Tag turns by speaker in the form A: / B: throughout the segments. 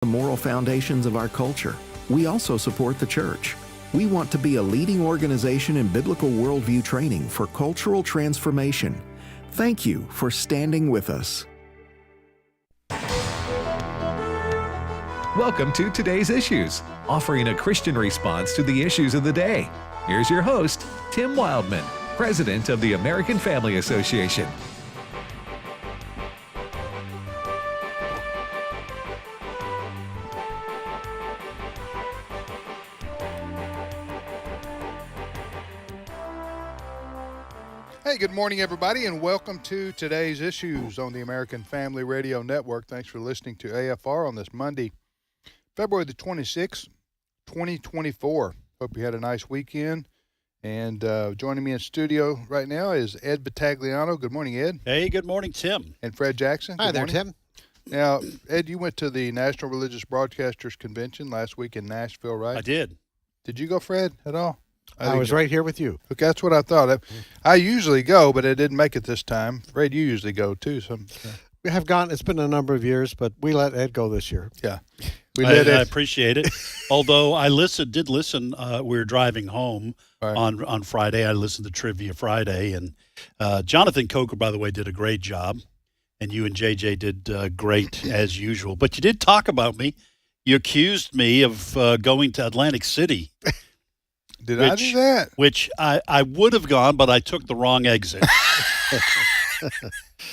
A: the moral foundations of our culture. We also support the church. We want to be a leading organization in biblical worldview training for cultural transformation. Thank you for standing with us.
B: Welcome to Today's Issues, offering a Christian response to the issues of the day. Here's your host, Tim Wildman, President of the American Family Association.
C: Hey, good morning, everybody, and welcome to Today's Issues on the American Family Radio Network. Thanks for listening to AFR on this Monday, February the 26th, 2024. Hope you had a nice weekend. And joining me in studio right now is Ed Battagliano. Good morning, Ed.
D: Hey, good morning, Tim.
C: And Fred Jackson.
E: Hi
C: good
E: there,
C: morning.
E: Tim.
C: Now, Ed, you went to the National Religious Broadcasters Convention last week in Nashville, right?
D: I did.
C: Did you go, Fred, at all?
E: I was right here with you.
C: Okay, that's what I thought. I usually go, but I didn't make it this time. Fred, you usually go, too. So.
E: We have gone. It's been a number of years, but we let Ed go this year.
C: Yeah.
D: I appreciate it. Although I did listen. We were driving home on Friday. I listened to Trivia Friday, and Jonathan Coker, by the way, did a great job, and you and JJ did great as usual. But you did talk about me. You accused me of going to Atlantic City.
C: I do that?
D: Which I would have gone, but I took the wrong exit.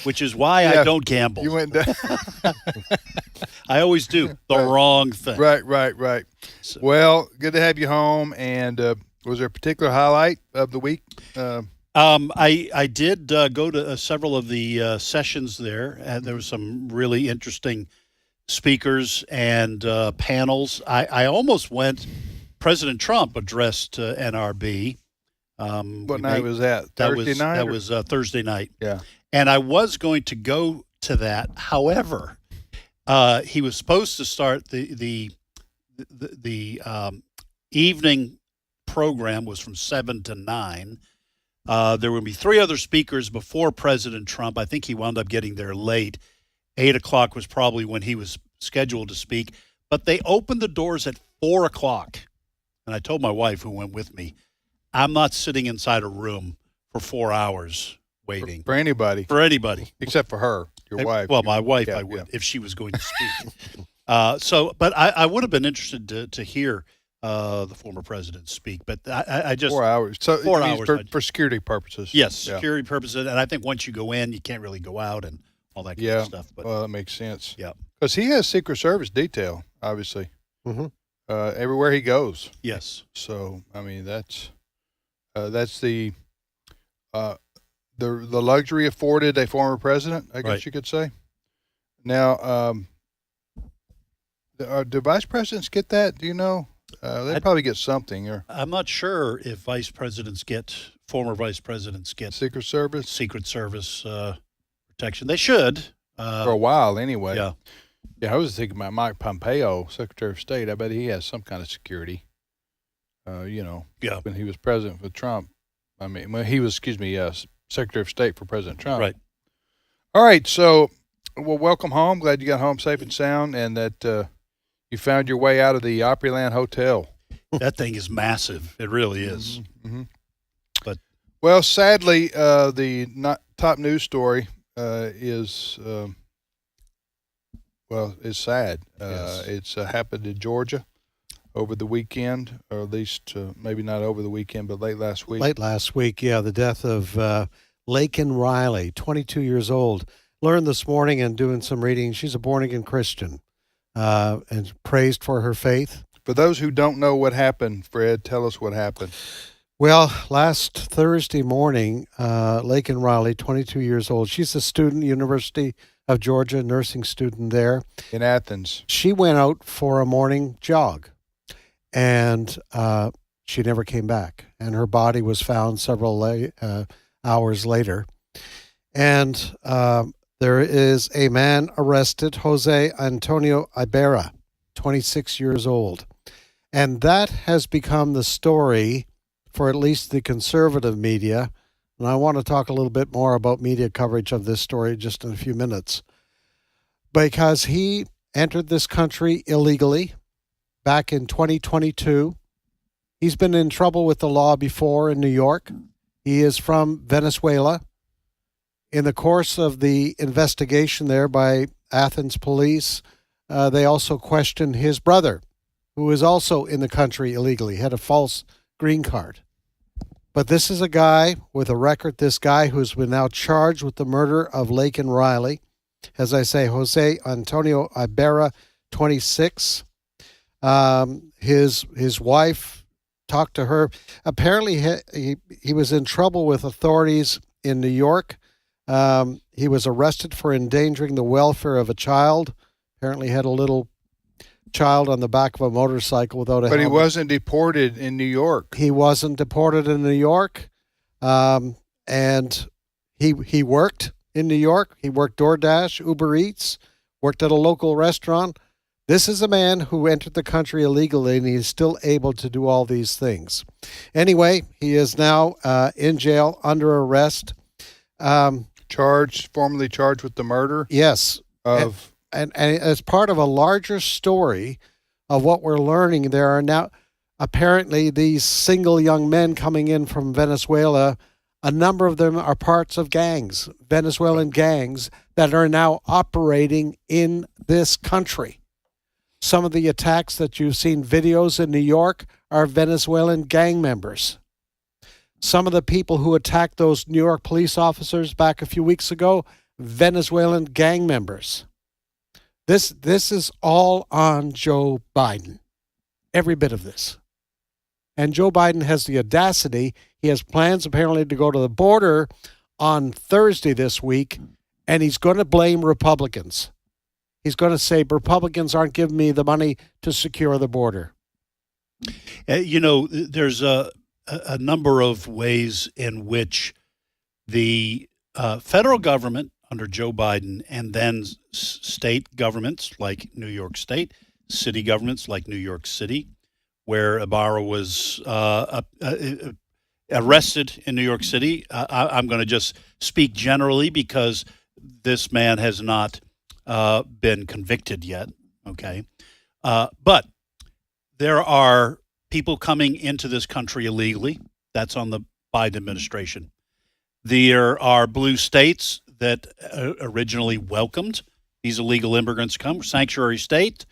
D: Which is why I don't gamble.
C: You went down.
D: I always do the wrong thing.
C: Right. So, well, good to have you home. And was there a particular highlight of the week?
D: I did go to several of the sessions there, and there was some really interesting speakers and panels. I almost went. President Trump addressed NRB.
C: What night was that? Thursday night?
D: That was Thursday night.
C: Yeah.
D: And I was going to go to that. However, he was supposed to start the evening program was from 7 to 9. There would be 3 other speakers before President Trump. I think he wound up getting there late. 8 o'clock was probably when he was scheduled to speak. But they opened the doors at 4 o'clock. And I told my wife, who went with me, I'm not sitting inside a room for 4 hours waiting.
C: For anybody.
D: For anybody.
C: Except for her, your wife.
D: Well, my wife, I would, if she was going to speak. But I would have been interested to hear the former president speak. But I just
C: 4 hours. So
D: 4 hours.
C: For security purposes.
D: Yes, security purposes. And I think once you go in, you can't really go out and all that kind of stuff. But,
C: well, that makes sense.
D: Yeah.
C: Because he has Secret Service detail, obviously.
E: Mm-hmm.
C: Everywhere he goes.
D: Yes.
C: So I mean that's the luxury afforded a former president, I guess you could say. Now, do vice presidents get that? Do you know? They probably get something. Or
D: I'm not sure if former vice presidents get
C: Secret Service
D: protection. They should
C: for a while anyway.
D: Yeah.
C: Yeah, I was thinking about Mike Pompeo, Secretary of State. I bet he has some kind of security. When he was president for Trump. I mean, when he was, Secretary of State for President Trump.
D: Right.
C: All right. So, well, welcome home. Glad you got home safe and sound, and that you found your way out of the Opryland Hotel.
D: That thing is massive. It really is.
C: Mm-hmm.
D: But
C: well, sadly, the top news story is. It's sad.
D: Yes.
C: It's happened in Georgia over the weekend, or at least maybe not over the weekend, but late last week.
E: Late last week, the death of Laken Riley, 22 years old. Learned this morning and doing some reading, she's a born-again Christian and praised for her faith.
C: For those who don't know what happened, Fred, tell us what happened.
E: Well, last Thursday morning, Laken Riley, 22 years old, she's a student, University of Georgia, nursing student there.
C: In Athens.
E: She went out for a morning jog, and she never came back. And her body was found several hours later. And there is a man arrested, Jose Antonio Ibarra, 26 years old. And that has become the story for at least the conservative media. And I want to talk a little bit more about media coverage of this story just in a few minutes. Because he entered this country illegally back in 2022. He's been in trouble with the law before in New York. He is from Venezuela. In the course of the investigation there by Athens police, they also questioned his brother, who is also in the country illegally, had a false green card. But this is a guy with a record, this guy who's been now charged with the murder of Laken Riley. As I say, Jose Antonio Ibarra, 26. His wife talked to her. Apparently, he was in trouble with authorities in New York. He was arrested for endangering the welfare of a child. Apparently had a little child on the back of a motorcycle without a helmet.
C: But he wasn't deported in New York.
E: He wasn't deported in New York. And he worked in New York. He worked DoorDash, Uber Eats, worked at a local restaurant. This is a man who entered the country illegally, and he is still able to do all these things. Anyway, he is now in jail, under arrest.
C: Formally charged with the murder?
E: Yes.
C: Of...
E: And as part of a larger story of what we're learning, there are now apparently these single young men coming in from Venezuela. A number of them are parts of gangs, Venezuelan gangs, that are now operating in this country. Some of the attacks that you've seen videos in New York are Venezuelan gang members. Some of the people who attacked those New York police officers back a few weeks ago, Venezuelan gang members. This is all on Joe Biden, every bit of this. And Joe Biden has the audacity. He has plans apparently to go to the border on Thursday this week, and he's going to blame Republicans. He's going to say Republicans aren't giving me the money to secure the border.
D: There's a number of ways in which the federal government under Joe Biden, and then state governments like New York State, city governments like New York City, where Ibarra was arrested in New York City. I'm going to just speak generally because this man has not been convicted yet, okay? But there are people coming into this country illegally. That's on the Biden administration. There are blue states that originally welcomed these illegal immigrants come, sanctuary state,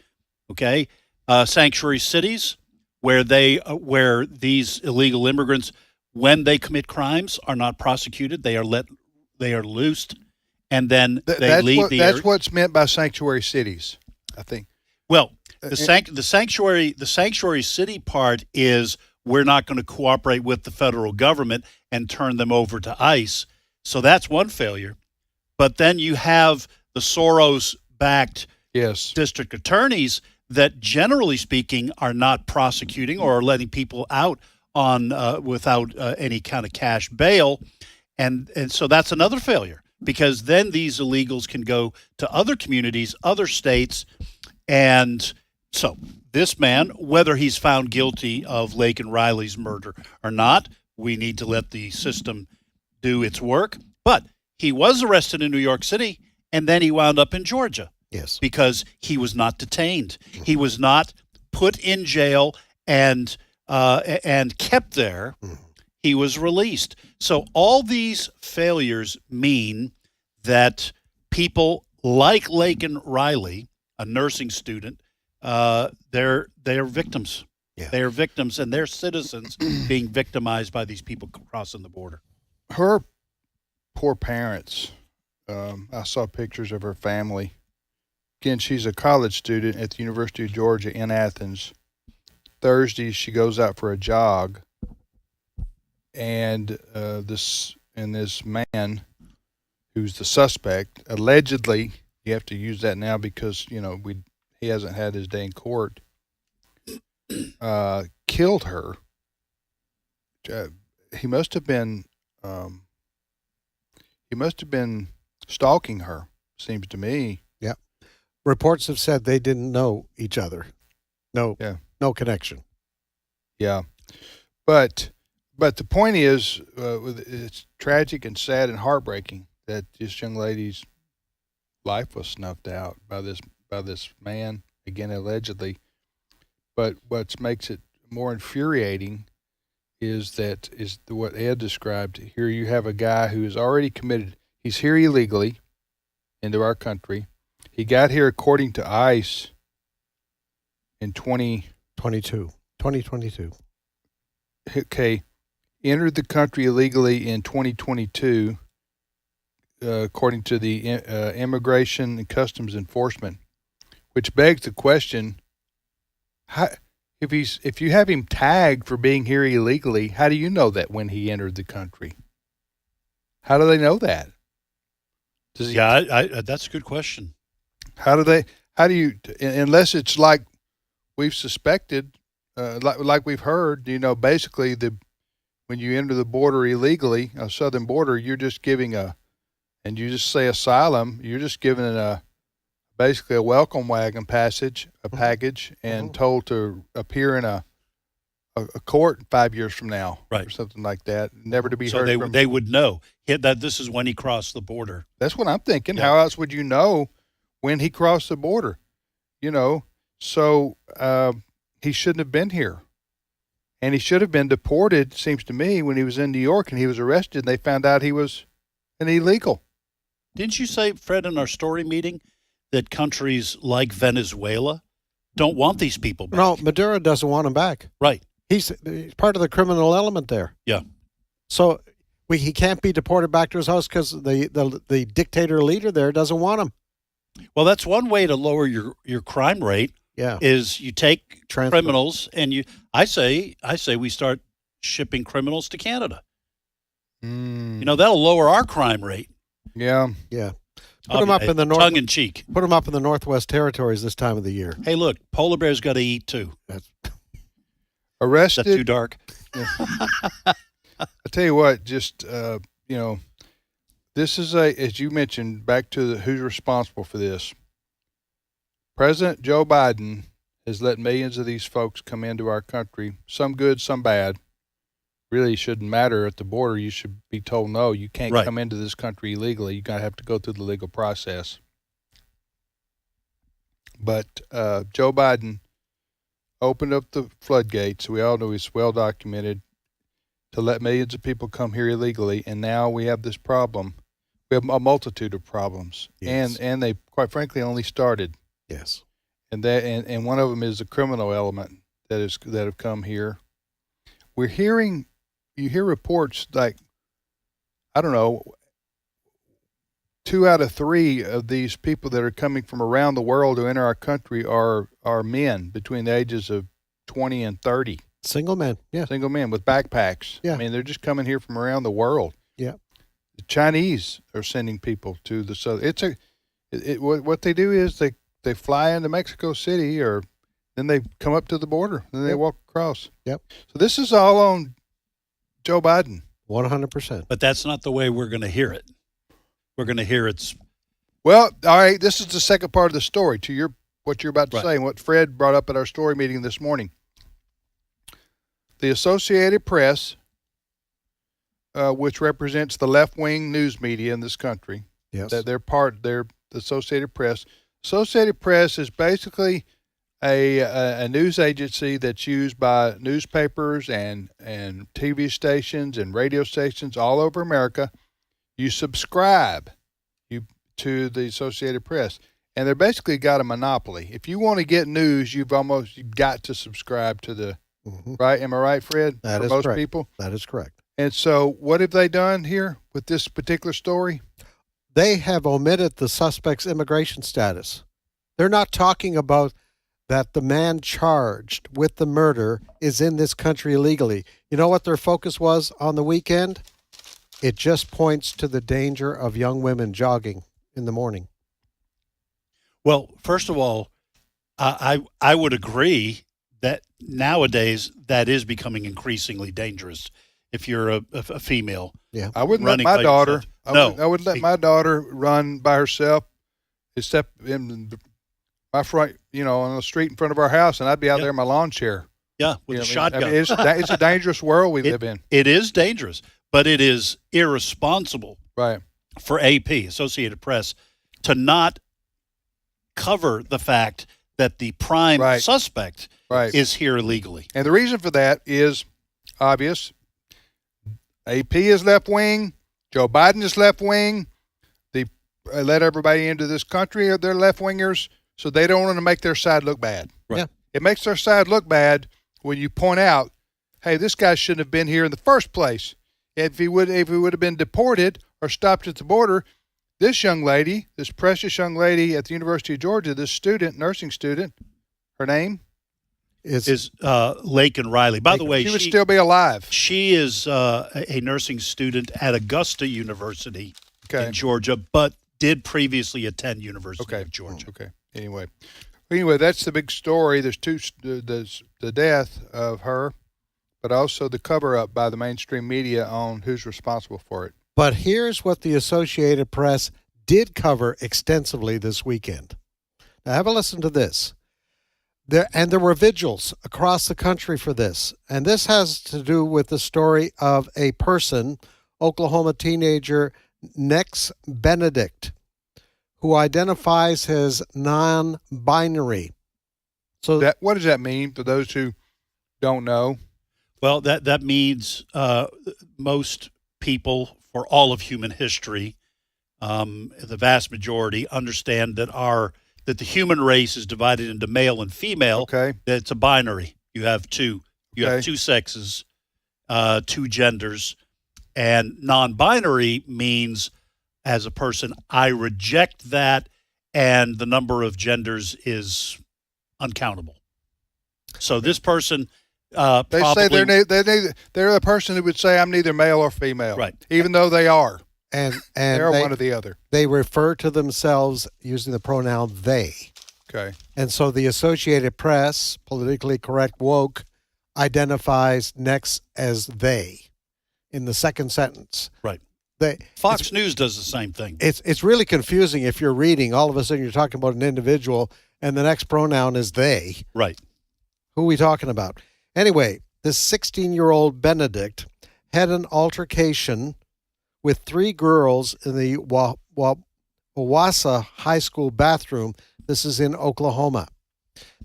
D: okay, sanctuary cities where these illegal immigrants, when they commit crimes, are not prosecuted. They are loosed, and then they leave the area.
C: That's what's meant by sanctuary cities, I think.
D: Well, the sanctuary city part is we're not going to cooperate with the federal government and turn them over to ICE. So that's one failure. But then you have the Soros-backed district attorneys that, generally speaking, are not prosecuting or are letting people out on without any kind of cash bail, and so that's another failure, because then these illegals can go to other communities, other states, and so this man, whether he's found guilty of Laken Riley's murder or not, we need to let the system do its work. But he was arrested in New York City, and then he wound up in Georgia.
E: Yes.
D: Because he was not detained. He was not put in jail and kept there. He was released. So all these failures mean that people like Laken Riley, a nursing student, they're victims.
E: Yeah.
D: They are victims, and they're citizens being victimized by these people crossing the border.
C: Her poor parents. I saw pictures of her family. Again, she's a college student at the University of Georgia in Athens. Thursday, she goes out for a jog, and this man, who's the suspect, allegedly, you have to use that now because he hasn't had his day in court, killed her. He must have been stalking her. Seems to me.
E: Yeah. Reports have said they didn't know each other. No connection.
C: Yeah. But the point is, it's tragic and sad and heartbreaking that this young lady's life was snuffed out by by this man, again, allegedly. But what makes it more infuriating is what Ed described. Here you have a guy who is already committed. He's here illegally into our country. He got here according to ICE in
E: 2022.
C: Okay, entered the country illegally in 2022, according to the Immigration and Customs Enforcement, which begs the question: if you have him tagged for being here illegally, how do you know that when he entered the country? How do they know that?
D: That's a good question.
C: How do you, unless it's like we've suspected, like we've heard, basically when you enter the border illegally, a southern border, you're just giving and you just say asylum, you're just giving basically a welcome wagon package, and told to appear in a court 5 years from now,
D: right,
C: or something like that, never to be
D: so
C: heard from.
D: They would know that this is when he crossed the border.
C: That's what I'm thinking.
D: Yeah.
C: How else would you know when he crossed the border? So he shouldn't have been here. And he should have been deported, seems to me, when he was in New York and he was arrested and they found out he was an illegal.
D: Didn't you say, Fred, in our story meeting that countries like Venezuela don't want these people back?
E: No, Maduro doesn't want him back.
D: Right.
E: He's part of the criminal element there.
D: Yeah.
E: So he can't be deported back to his house because the dictator leader there doesn't want him.
D: Well, that's one way to lower your crime rate.
E: Yeah.
D: Is you take
E: Transfer.
D: criminals and I say we start shipping criminals to Canada. That'll lower our crime rate.
C: Yeah.
E: Yeah. Put them up in the north.
D: Tongue in cheek.
E: Put them up in the Northwest Territories this time of the year.
D: Hey, look, polar bears got to eat too.
C: Arrested.
D: Is that too dark?
C: Yeah. I tell you what, just this is as you mentioned, back to who's responsible for this. President Joe Biden has let millions of these folks come into our country, some good, some bad. Really shouldn't matter at the border. You should be told, no, you can't come into this country illegally. You're going to have to go through the legal process. But Joe Biden opened up the floodgates. We all know he's well documented to let millions of people come here illegally. And now we have this problem. We have a multitude of problems. Yes. And they, quite frankly, only started.
E: Yes.
C: And one of them is the criminal element that have come here. You hear reports like, I don't know, 2 out of 3 of these people that are coming from around the world who enter our country are men between the ages of 20 and 30.
E: Single men, yeah.
C: Single men with backpacks.
E: Yeah.
C: I mean, they're just coming here from around the world.
E: Yeah.
C: The Chinese are sending people to the south. What they do is they fly into Mexico City, or then they come up to the border, and then they walk across.
E: Yep.
C: So this is all on Joe Biden.
E: 100%.
D: But that's not the way we're going to hear it. We're going to hear it's...
C: Well, all right, this is the second part of the story to what you're about to say and what Fred brought up at our story meeting this morning. The Associated Press, which represents the left-wing news media in this country,
E: yes,
C: they're the Associated Press. Associated Press is basically a news agency that's used by newspapers and TV stations and radio stations all over America. You subscribe to the Associated Press, and they're basically got a monopoly. If you want to get news, you've got to subscribe to the right. Am I right, Fred?
E: That
C: For
E: is
C: most
E: correct.
C: people.
E: That is correct.
C: And so, what have they done here with this particular story?
E: They have omitted the suspect's immigration status. They're not talking about that the man charged with the murder is in this country illegally. You know what their focus was on the weekend? It just points to the danger of young women jogging in the morning.
D: Well, first of all, I would agree that nowadays that is becoming increasingly dangerous if you're a female.
E: Yeah.
C: I wouldn't let my daughter. I would let my daughter run by herself, except in my front, on the street in front of our house, and I'd be out there in my lawn chair.
D: Yeah, with a shotgun.
C: I mean, it's a dangerous world we live in.
D: It is dangerous, but it is irresponsible,
C: right,
D: for AP, Associated Press, to not cover the fact that the prime
C: Right.
D: suspect
C: Right.
D: is here illegally.
C: And the reason for that is obvious. AP is left wing. Joe Biden is left wing. They let everybody into this country. They're left wingers, so they don't want to make their side look bad.
D: Right.
E: Yeah.
C: It makes their side look bad when you point out, hey, this guy shouldn't have been here in the first place. If he would have been deported or stopped at the border, this young lady, this precious young lady at the University of Georgia, this student, nursing student, her name?
D: Is Laken Riley. By the way,
C: She would still be alive.
D: she is a nursing student at Augusta University
C: Okay.
D: in Georgia, but did previously attend University
C: Okay.
D: of Georgia.
C: Okay. Anyway, that's the big story. There's the death of her, but also the cover up by the mainstream media on who's responsible for it.
E: But here's what the Associated Press did cover extensively this weekend. Now, have a listen to this. There were vigils across the country for this. And this has to do with the story of a person, Oklahoma teenager Nex Benedict, who identifies as non-binary. So
C: What does that mean for those who don't know?
D: Well, that means most people for all of human history, the vast majority, understand that the human race is divided into male and female.
C: Okay.
D: That it's a binary. You have two. You have
C: Okay.
D: two sexes, two genders, and non-binary means, as a person, I reject that, and the number of genders is uncountable. So this person
C: They
D: probably
C: say they're the person who would say I'm neither male or female.
D: Right.
C: Even though they are.
E: and
C: They're
E: they,
C: one or the other.
E: they refer to themselves using the pronoun they.
C: Okay.
E: And so the Associated Press, politically correct woke, identifies Nex as they in the second sentence.
D: Right.
E: They,
D: Fox News does the same thing.
E: it's really confusing if you're reading. All of a sudden you're talking about an individual and the next pronoun is they.
D: Right.
E: Who are we talking about? Anyway, this 16-year-old Benedict had an altercation with three girls in the Wawasa High School bathroom. This is in Oklahoma.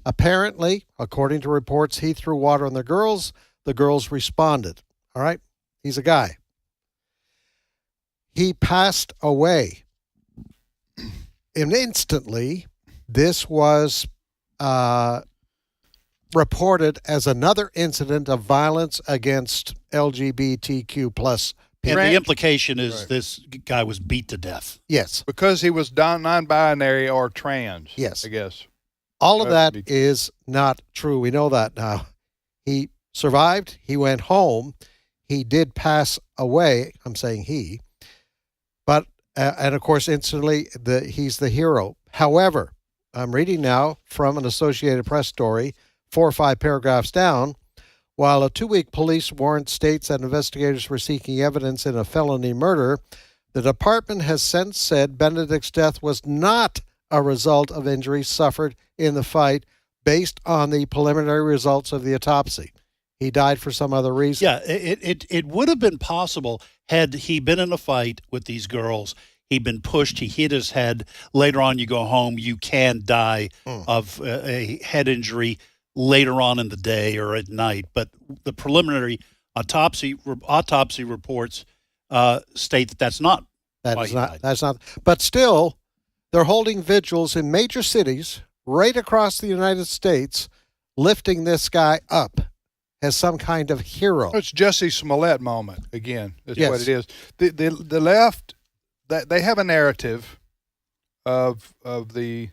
E: Apparently, according to reports, he threw water on the girls. The girls responded. All right? He's a guy. He passed away. And instantly, this was reported as another incident of violence against LGBTQ plus
D: And
E: people.
D: the implication is
C: Right.
D: this guy was beat to death.
E: Yes.
C: Because he was non-binary or trans.
E: Yes.
C: I guess.
E: All of
C: That
E: that
C: would be-
E: is not true. We know that now. He survived. He went home. He did pass away. I'm saying he. But, and of course, instantly, he's the hero. However, I'm reading now from an Associated Press story, 4 or 5 paragraphs down. While a 2-week police warrant states that investigators were seeking evidence in a felony murder, the department has since said Benedict's death was not a result of injuries suffered in the fight based on the preliminary results of the autopsy. He died for some other reason.
D: Yeah, it would have been possible had he been in a fight with these girls. He'd been pushed. He hit his head. Later on, you go home, you can die of a head injury later on in the day or at night. But the preliminary autopsy reports state that that's not why
E: That's
D: he
E: not.
D: died.
E: That's not. But still, they're holding vigils in major cities right across the United States, lifting this guy up as some kind of hero.
C: It's Jussie Smollett moment again. That's
E: Yes.
C: what it is. The left, that they have a narrative of the,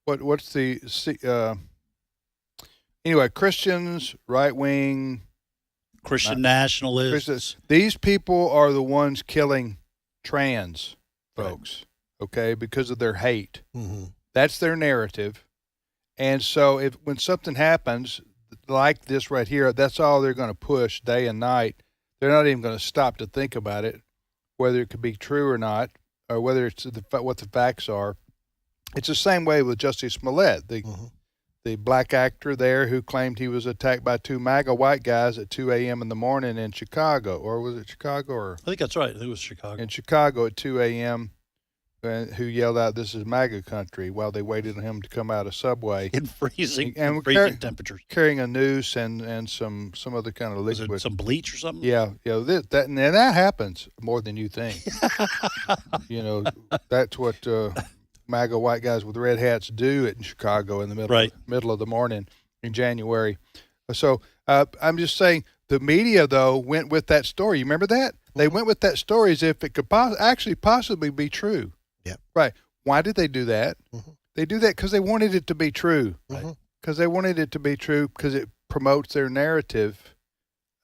C: what's the anyway, Christians, right wing.
D: Christian nationalists.
C: These people are the ones killing trans folks, okay, because of their hate.
E: Mm-hmm.
C: That's their narrative. And so when something happens like this right here, that's all they're going to push day and night. They're not even going to stop to think about it, whether it could be true or not, or whether it's what the facts are. It's the same way with Jussie Smollett, the black actor there who claimed he was attacked by 2 MAGA white guys at 2 a.m. in the morning in Chicago. Or was it Chicago? Or
D: I think that's right. I think it was Chicago.
C: in Chicago at 2 a.m. who yelled out, "This is MAGA country," while they waited on him to come out of Subway
D: in freezing temperatures.
C: carrying a noose and some other kind of
D: Was
C: liquid.
D: it some bleach or something?
C: Yeah, that happens more than you think. That's what MAGA white guys with red hats do in Chicago in the middle of the morning in January. So I'm just saying the media, though, went with that story. You remember that? They went with that story as if it could actually possibly be true.
E: Yeah.
C: Right. Why did they do that? Mm-hmm. They do that because they wanted it to be true.
E: Mm-hmm.
C: Because they wanted it to be true because it promotes their narrative.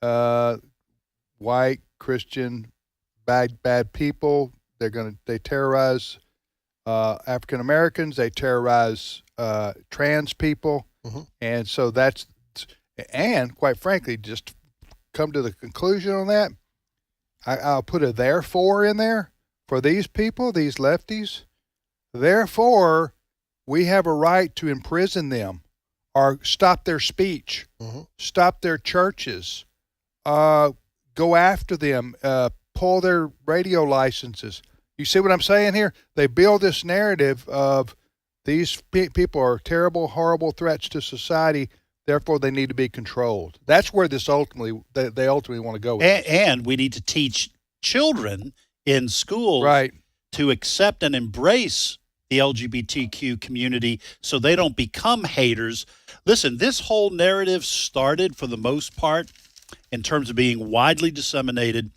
C: White, Christian, bad people. They terrorize African Americans. They terrorize trans people. Mm-hmm. And so and quite frankly, just come to the conclusion on that. I'll put a therefore in there for these people, these lefties. Therefore, we have a right to imprison them or stop their speech, stop their churches, go after them, pull their radio licenses. You see what I'm saying here? They build this narrative of these people are terrible, horrible threats to society. Therefore, they need to be controlled. That's where they ultimately want to go with
D: and we need to teach children in schools to accept and embrace the LGBTQ community so they don't become haters. Listen, this whole narrative started, for the most part, in terms of being widely disseminated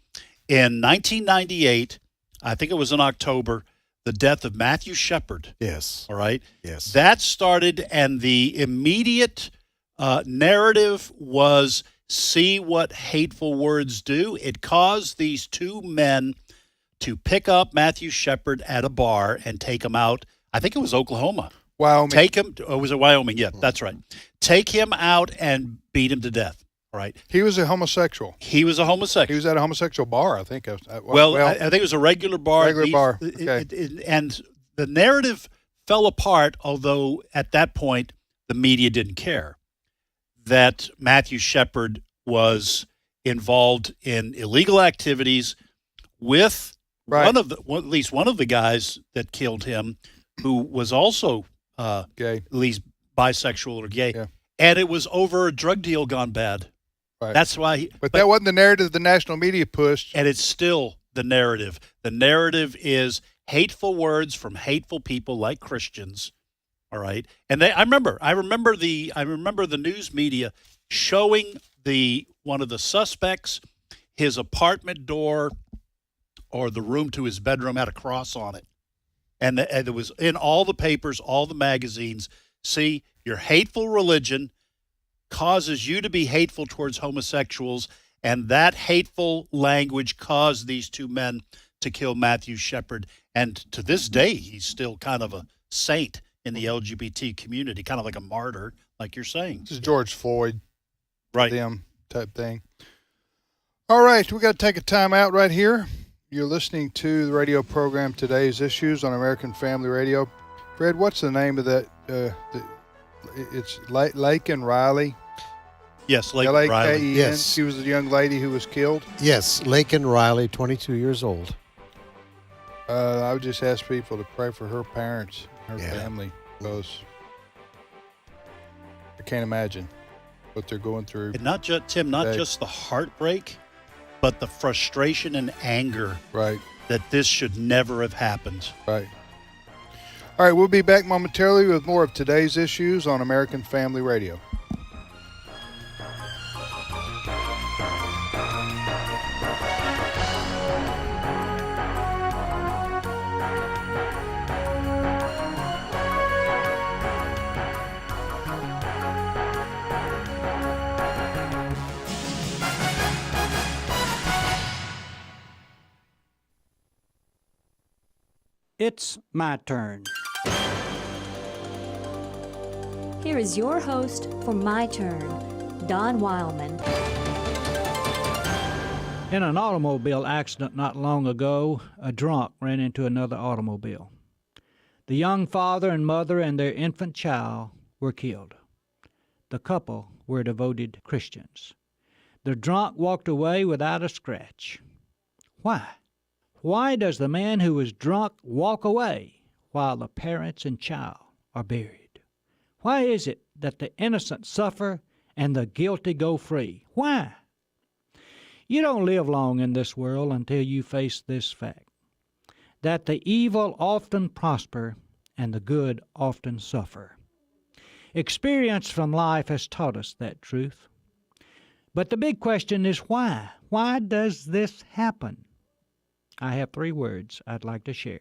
D: in 1998. I think it was in October, the death of Matthew Shepard.
E: Yes.
D: All right?
E: Yes.
D: That started, and the immediate narrative was, see what hateful words do. It caused these two men to pick up Matthew Shepard at a bar and take him out. I think it was Oklahoma.
C: Wyoming.
D: Take him. Oh, was it Wyoming? Yeah, that's right. Take him out and beat him to death. All right.
C: He was a homosexual.
D: He was a homosexual.
C: He was at a homosexual bar, I think.
D: I think it was a regular bar.
C: Regular bar. Okay.
D: And the narrative fell apart, although at that point the media didn't care that Matthew Shepard was involved in illegal activities with at least one of the guys that killed him, who was also
C: gay,
D: at least bisexual or gay.
C: Yeah.
D: And it was over a drug deal gone bad.
C: Right.
D: That's why.
C: But that wasn't the narrative the national media pushed.
D: And it's still the narrative. The narrative is hateful words from hateful people like Christians. All right. And I remember the news media showing one of the suspects, his apartment door or the room to his bedroom had a cross on it. And it was in all the papers, all the magazines. See, your hateful religion causes you to be hateful towards homosexuals, and that hateful language caused these two men to kill Matthew Shepard. And to this day, he's still kind of a saint in the LGBT community, kind of like a martyr, like you're saying.
C: This is George Floyd, them type thing. All right, we got to take a time out right here. You're listening to the radio program Today's Issues on American Family Radio. Fred, what's the name of that? It's Laken Riley.
D: Yes, Laken Riley.
C: Yes. She was the young lady who was killed.
E: Yes, Laken Riley, 22 years old.
C: I would just ask people to pray for her parents, her family, because I can't imagine what they're going through.
D: And not just just the heartbreak, but the frustration and anger that this should never have happened.
C: Right. All right, we'll be back momentarily with more of Today's Issues on American Family Radio.
F: It's my turn.
G: Here is your host for My Turn, Don Wildman.
F: In an automobile accident not long ago, a drunk ran into another automobile. The young father and mother and their infant child were killed. The couple were devoted Christians. The drunk walked away without a scratch. Why? Why does the man who is drunk walk away while the parents and child are buried? Why is it that the innocent suffer and the guilty go free? Why? You don't live long in this world until you face this fact, that the evil often prosper and the good often suffer. Experience from life has taught us that truth. But the big question is why? Why does this happen? I have 3 words I'd like to share.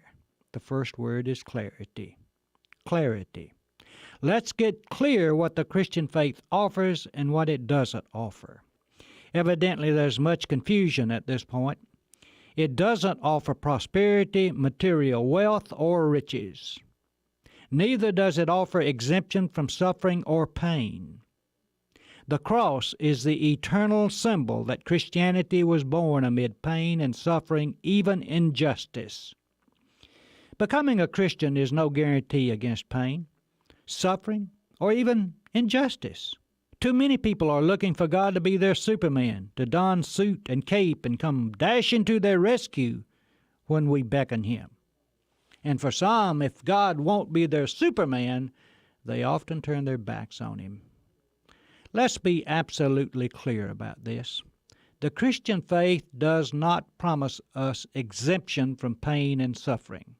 F: The first word is clarity. Clarity. Let's get clear what the Christian faith offers and what it doesn't offer. Evidently, there's much confusion at this point. It doesn't offer prosperity, material wealth, or riches. Neither does it offer exemption from suffering or pain. The cross is the eternal symbol that Christianity was born amid pain and suffering, even injustice. Becoming a Christian is no guarantee against pain, suffering, or even injustice. Too many people are looking for God to be their Superman, to don suit and cape and come dashing to their rescue when we beckon Him. And for some, if God won't be their Superman, they often turn their backs on Him. Let's be absolutely clear about this. The Christian faith does not promise us exemption from pain and suffering,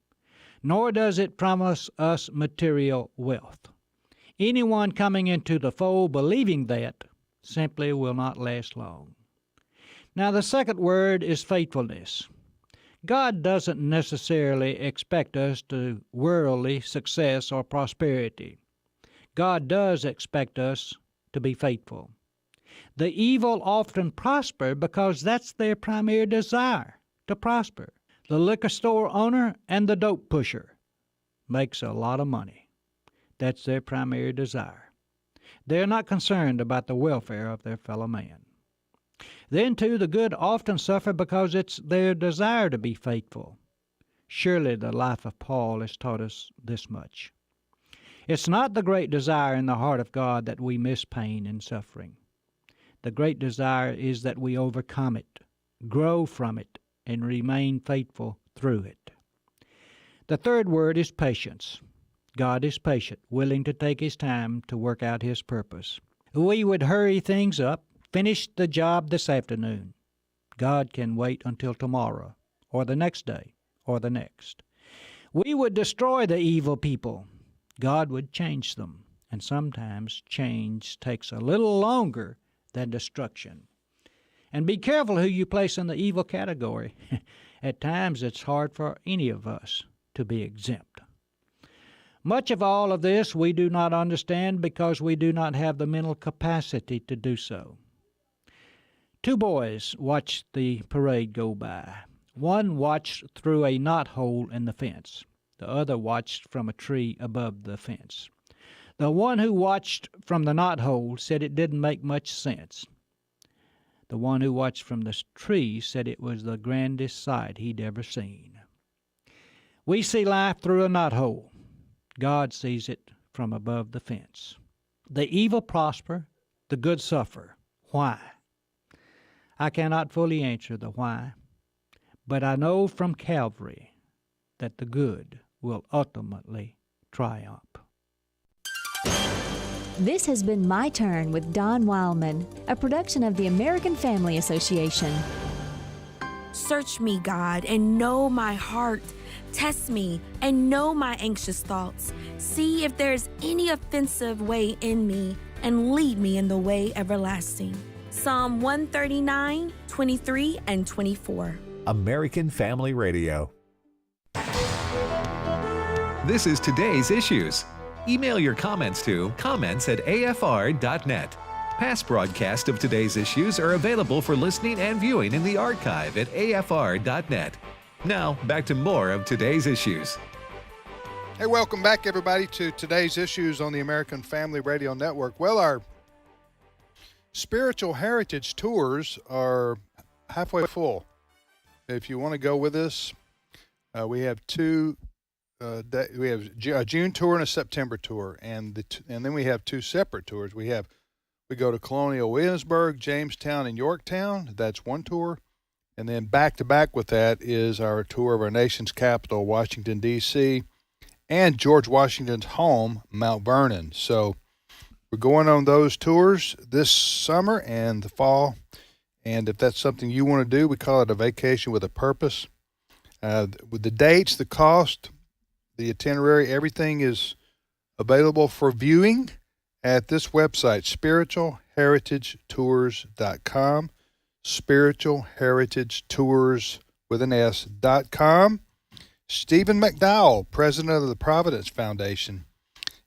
F: nor does it promise us material wealth. Anyone coming into the fold believing that simply will not last long. Now, the second word is faithfulness. God doesn't necessarily expect us to worldly success or prosperity. God does expect us to be faithful. The evil often prosper because that's their primary desire, to prosper. The liquor store owner and the dope pusher makes a lot of money. That's their primary desire. They're not concerned about the welfare of their fellow man. Then, too, the good often suffer because it's their desire to be faithful. Surely the life of Paul has taught us this much. It's not the great desire in the heart of God that we miss pain and suffering. The great desire is that we overcome it, grow from it, and remain faithful through it. The third word is patience. God is patient, willing to take His time to work out His purpose. We would hurry things up, finish the job this afternoon. God can wait until tomorrow, or the next day, or the next. We would destroy the evil people. God would change them, and sometimes change takes a little longer than destruction. And be careful who you place in the evil category. At times it's hard for any of us to be exempt. Much of all of this we do not understand because we do not have the mental capacity to do so. 2 boys watched the parade go by. One watched through a knothole in the fence. The other watched from a tree above the fence. The one who watched from the knothole said it didn't make much sense. The one who watched from the tree said it was the grandest sight he'd ever seen. We see life through a knothole. God sees it from above the fence. The evil prosper, the good suffer. Why? I cannot fully answer the why, but I know from Calvary that the good will ultimately triumph.
G: This has been My Turn with Don Wildman, a production of the American Family Association.
H: Search me, God, and know my heart. Test me and know my anxious thoughts. See if there is any offensive way in me, and lead me in the way everlasting. Psalm 139, 23, and 24.
B: American Family Radio. This is today's issues. Email your comments to comments@afr.net. Past broadcasts of today's issues are available for listening and viewing in the archive at afr.net. Now, back to more of today's issues.
C: Hey, welcome back, everybody, to today's issues on the American Family Radio Network. Well, our spiritual heritage tours are halfway full. If you want to go with us, we have two. We have a June tour and a September tour, and then we have 2 separate tours. We go to Colonial Williamsburg, Jamestown, and Yorktown. That's one tour, And then back to back with that is our tour of our nation's capital, Washington, D.C., and George Washington's home, Mount Vernon. So we're going on those tours this summer and the fall. And if that's something you want to do, we call it a vacation with a purpose. With the dates, the cost, the itinerary, everything is available for viewing at this website, spiritualheritagetours.com, spiritualheritagetours with an S.com. Stephen McDowell, president of the Providence Foundation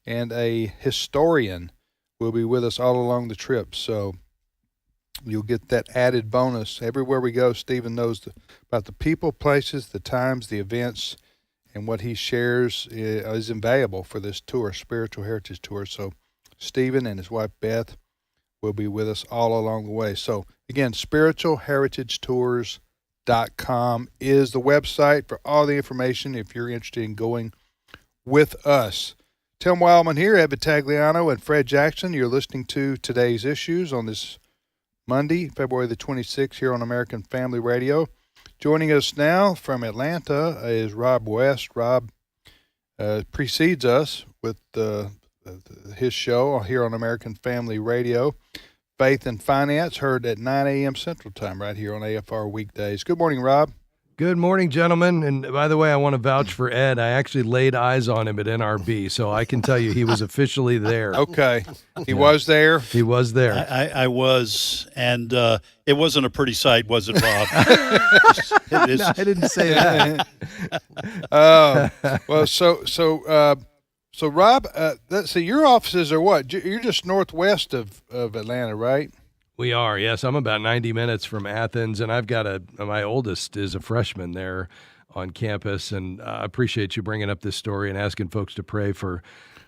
C: and a historian, will be with us all along the trip. So you'll get that added bonus. Everywhere we go, Stephen knows about the people, places, the times, the events, and what he shares is invaluable for this tour, Spiritual Heritage Tour. So Stephen and his wife Beth will be with us all along the way. So again, spiritualheritagetours.com is the website for all the information if you're interested in going with us. Tim Wildman here, Ed Vitagliano, and Fred Jackson. You're listening to Today's Issues on this Monday, February the 26th, here on American Family Radio. Joining us now from Atlanta is Rob West. Rob precedes us with his show here on American Family Radio, Faith and Finance, heard at 9 a.m. Central Time right here on AFR weekdays. Good morning, Rob.
I: Good morning, gentlemen. And by the way, I want to vouch for Ed. I actually laid eyes on him at NRB, so I can tell you he was officially there.
C: Okay. He was there?
I: He was there.
D: I was, and it wasn't a pretty sight, was it, Rob?
I: No, I didn't say that.
C: Well, so Rob, let's see, your offices are what? You're just northwest of Atlanta, right?
I: We are, yes. I'm about 90 minutes from Athens, and I've got my oldest is a freshman there on campus, and I appreciate you bringing up this story and asking folks to pray for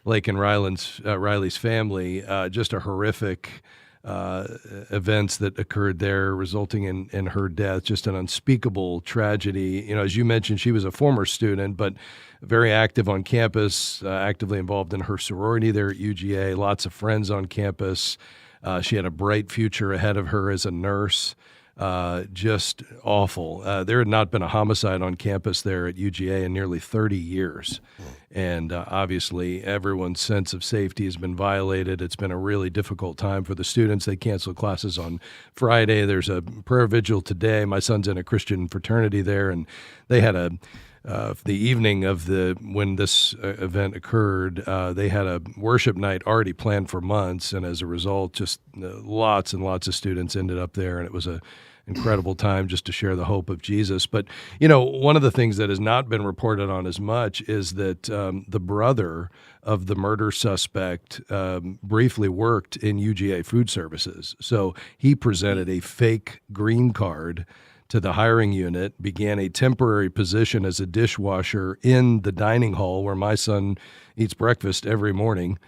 I: Laken Riley's family. Just a horrific events that occurred there, resulting in her death. Just an unspeakable tragedy. You know, as you mentioned, she was a former student, but very active on campus, actively involved in her sorority there at UGA. Lots of friends on campus. She had a bright future ahead of her as a nurse. Just awful. There had not been a homicide on campus there at UGA in nearly 30 years. And obviously, everyone's sense of safety has been violated. It's been a really difficult time for the students. They canceled classes on Friday. There's a prayer vigil today. My son's in a Christian fraternity there, and they had the evening of when this event occurred, they had a worship night already planned for months, and as a result, just lots and lots of students ended up there, and it was a incredible time just to share the hope of Jesus. But, you know, one of the things that has not been reported on as much is that the brother of the murder suspect briefly worked in UGA Food Services. So he presented a fake green card to the hiring unit, began a temporary position as a dishwasher in the dining hall where my son eats breakfast every morning.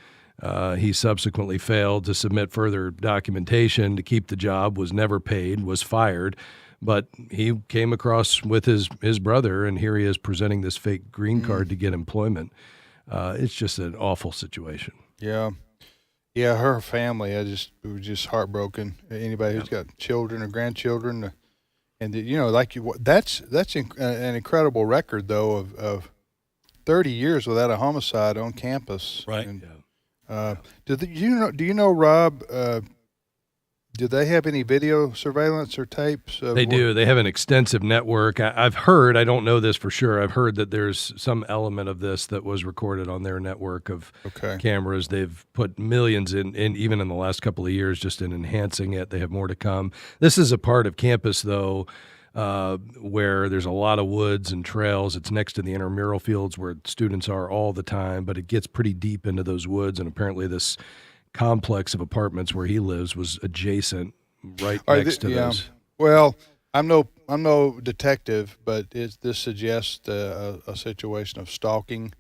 I: He subsequently failed to submit further documentation to keep the job, was never paid, was fired, but he came across with his brother, and here he is presenting this fake green card to get employment. It's just an awful situation.
C: Yeah. Yeah, her family, we're just heartbroken. Anybody who's got children or grandchildren, and you know, that's an incredible record though of 30 years without a homicide on campus.
D: Right.
C: And, do you know, Rob? Do they have any video surveillance or tapes?
I: They do. They have an extensive network. I've heard, I don't know this for sure, I've heard that there's some element of this that was recorded on their network of cameras. They've put millions in, even in the last couple of years, just in enhancing it. They have more to come. This is a part of campus, though, where there's a lot of woods and trails. It's next to the intramural fields where students are all the time, but it gets pretty deep into those woods, and apparently this complex of apartments where he lives was adjacent next to those.
C: Well, I'm no detective, but this suggests a situation of stalking,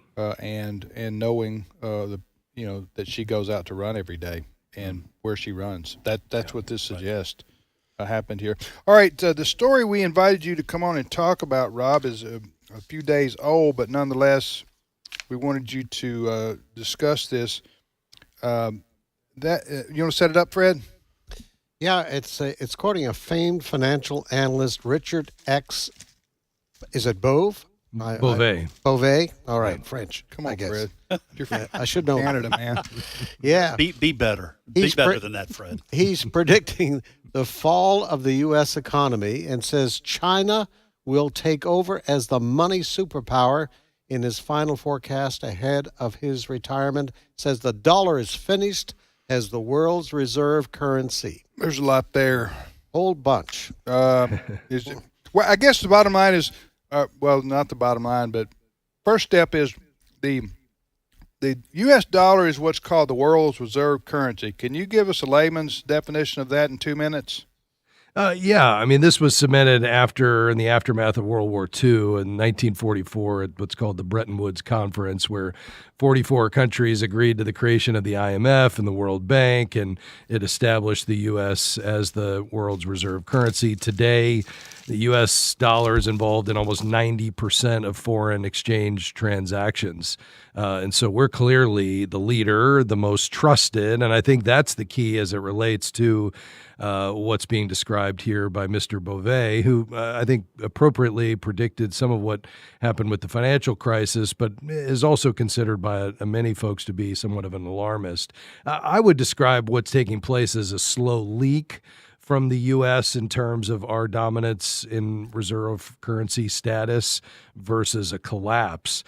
C: and knowing that she goes out to run every day and where she runs. That's what this suggests happened here. All right, the story we invited you to come on and talk about, Rob, is a few days old, but nonetheless, we wanted you to discuss this. You want to set it up, Fred?
E: Yeah, it's quoting a famed financial analyst, Richard X. Is it Bove?
I: Beauvais.
E: Beauvais? All right, French.
C: Come on,
E: I guess.
C: Fred. You're from
E: I should know.
C: Canada, man.
E: Yeah.
D: Be better.
E: He's
D: Be better than that, Fred.
E: He's predicting the fall of the U.S. economy and says China will take over as the money superpower in his final forecast ahead of his retirement. Says the dollar is finished as the world's reserve currency.
C: There's a lot there.
E: Whole bunch.
C: Well, I guess the bottom line is, well, not the bottom line, but first step is the U.S. dollar is what's called the world's reserve currency. Can you give us a layman's definition of that in 2 minutes?
I: Yeah, I mean, this was cemented in the aftermath of World War II in 1944 at what's called the Bretton Woods Conference, where 44 countries agreed to the creation of the IMF and the World Bank, and it established the U.S. as the world's reserve currency. Today, the U.S. dollar is involved in almost 90% of foreign exchange transactions. And so we're clearly the leader, the most trusted, and I think that's the key as it relates to what's being described here by Mr. Beauvais, who I think appropriately predicted some of what happened with the financial crisis, but is also considered by many folks to be somewhat of an alarmist. I would describe what's taking place as a slow leak from the U.S. in terms of our dominance in reserve currency status versus a collapse.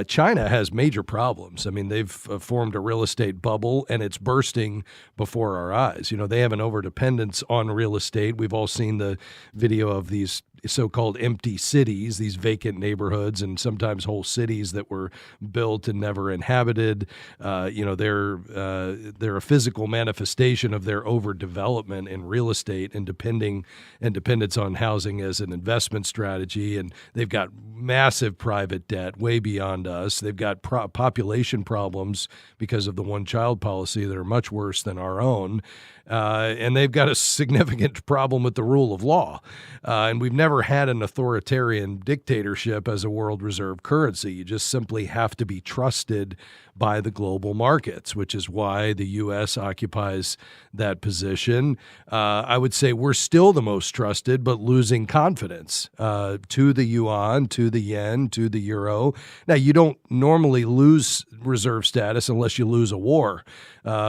I: China has major problems. I mean, they've formed a real estate bubble, and it's bursting before our eyes. You know, they have an overdependence on real estate. We've all seen the video of these so-called empty cities, these vacant neighborhoods, and sometimes whole cities that were built and never inhabited. They're a physical manifestation of their overdevelopment in real estate and dependence on housing as an investment strategy. And they've got massive private debt way beyond us. They've got population problems because of the one-child policy that are much worse than our own. And they've got a significant problem with the rule of law. And we've never had an authoritarian dictatorship as a world reserve currency. You just simply have to be trusted by the global markets, which is why the U.S. occupies that position. I would say we're still the most trusted, but losing confidence to the yuan, to the yen, to the euro. Now, you don't normally lose reserve status unless you lose a war.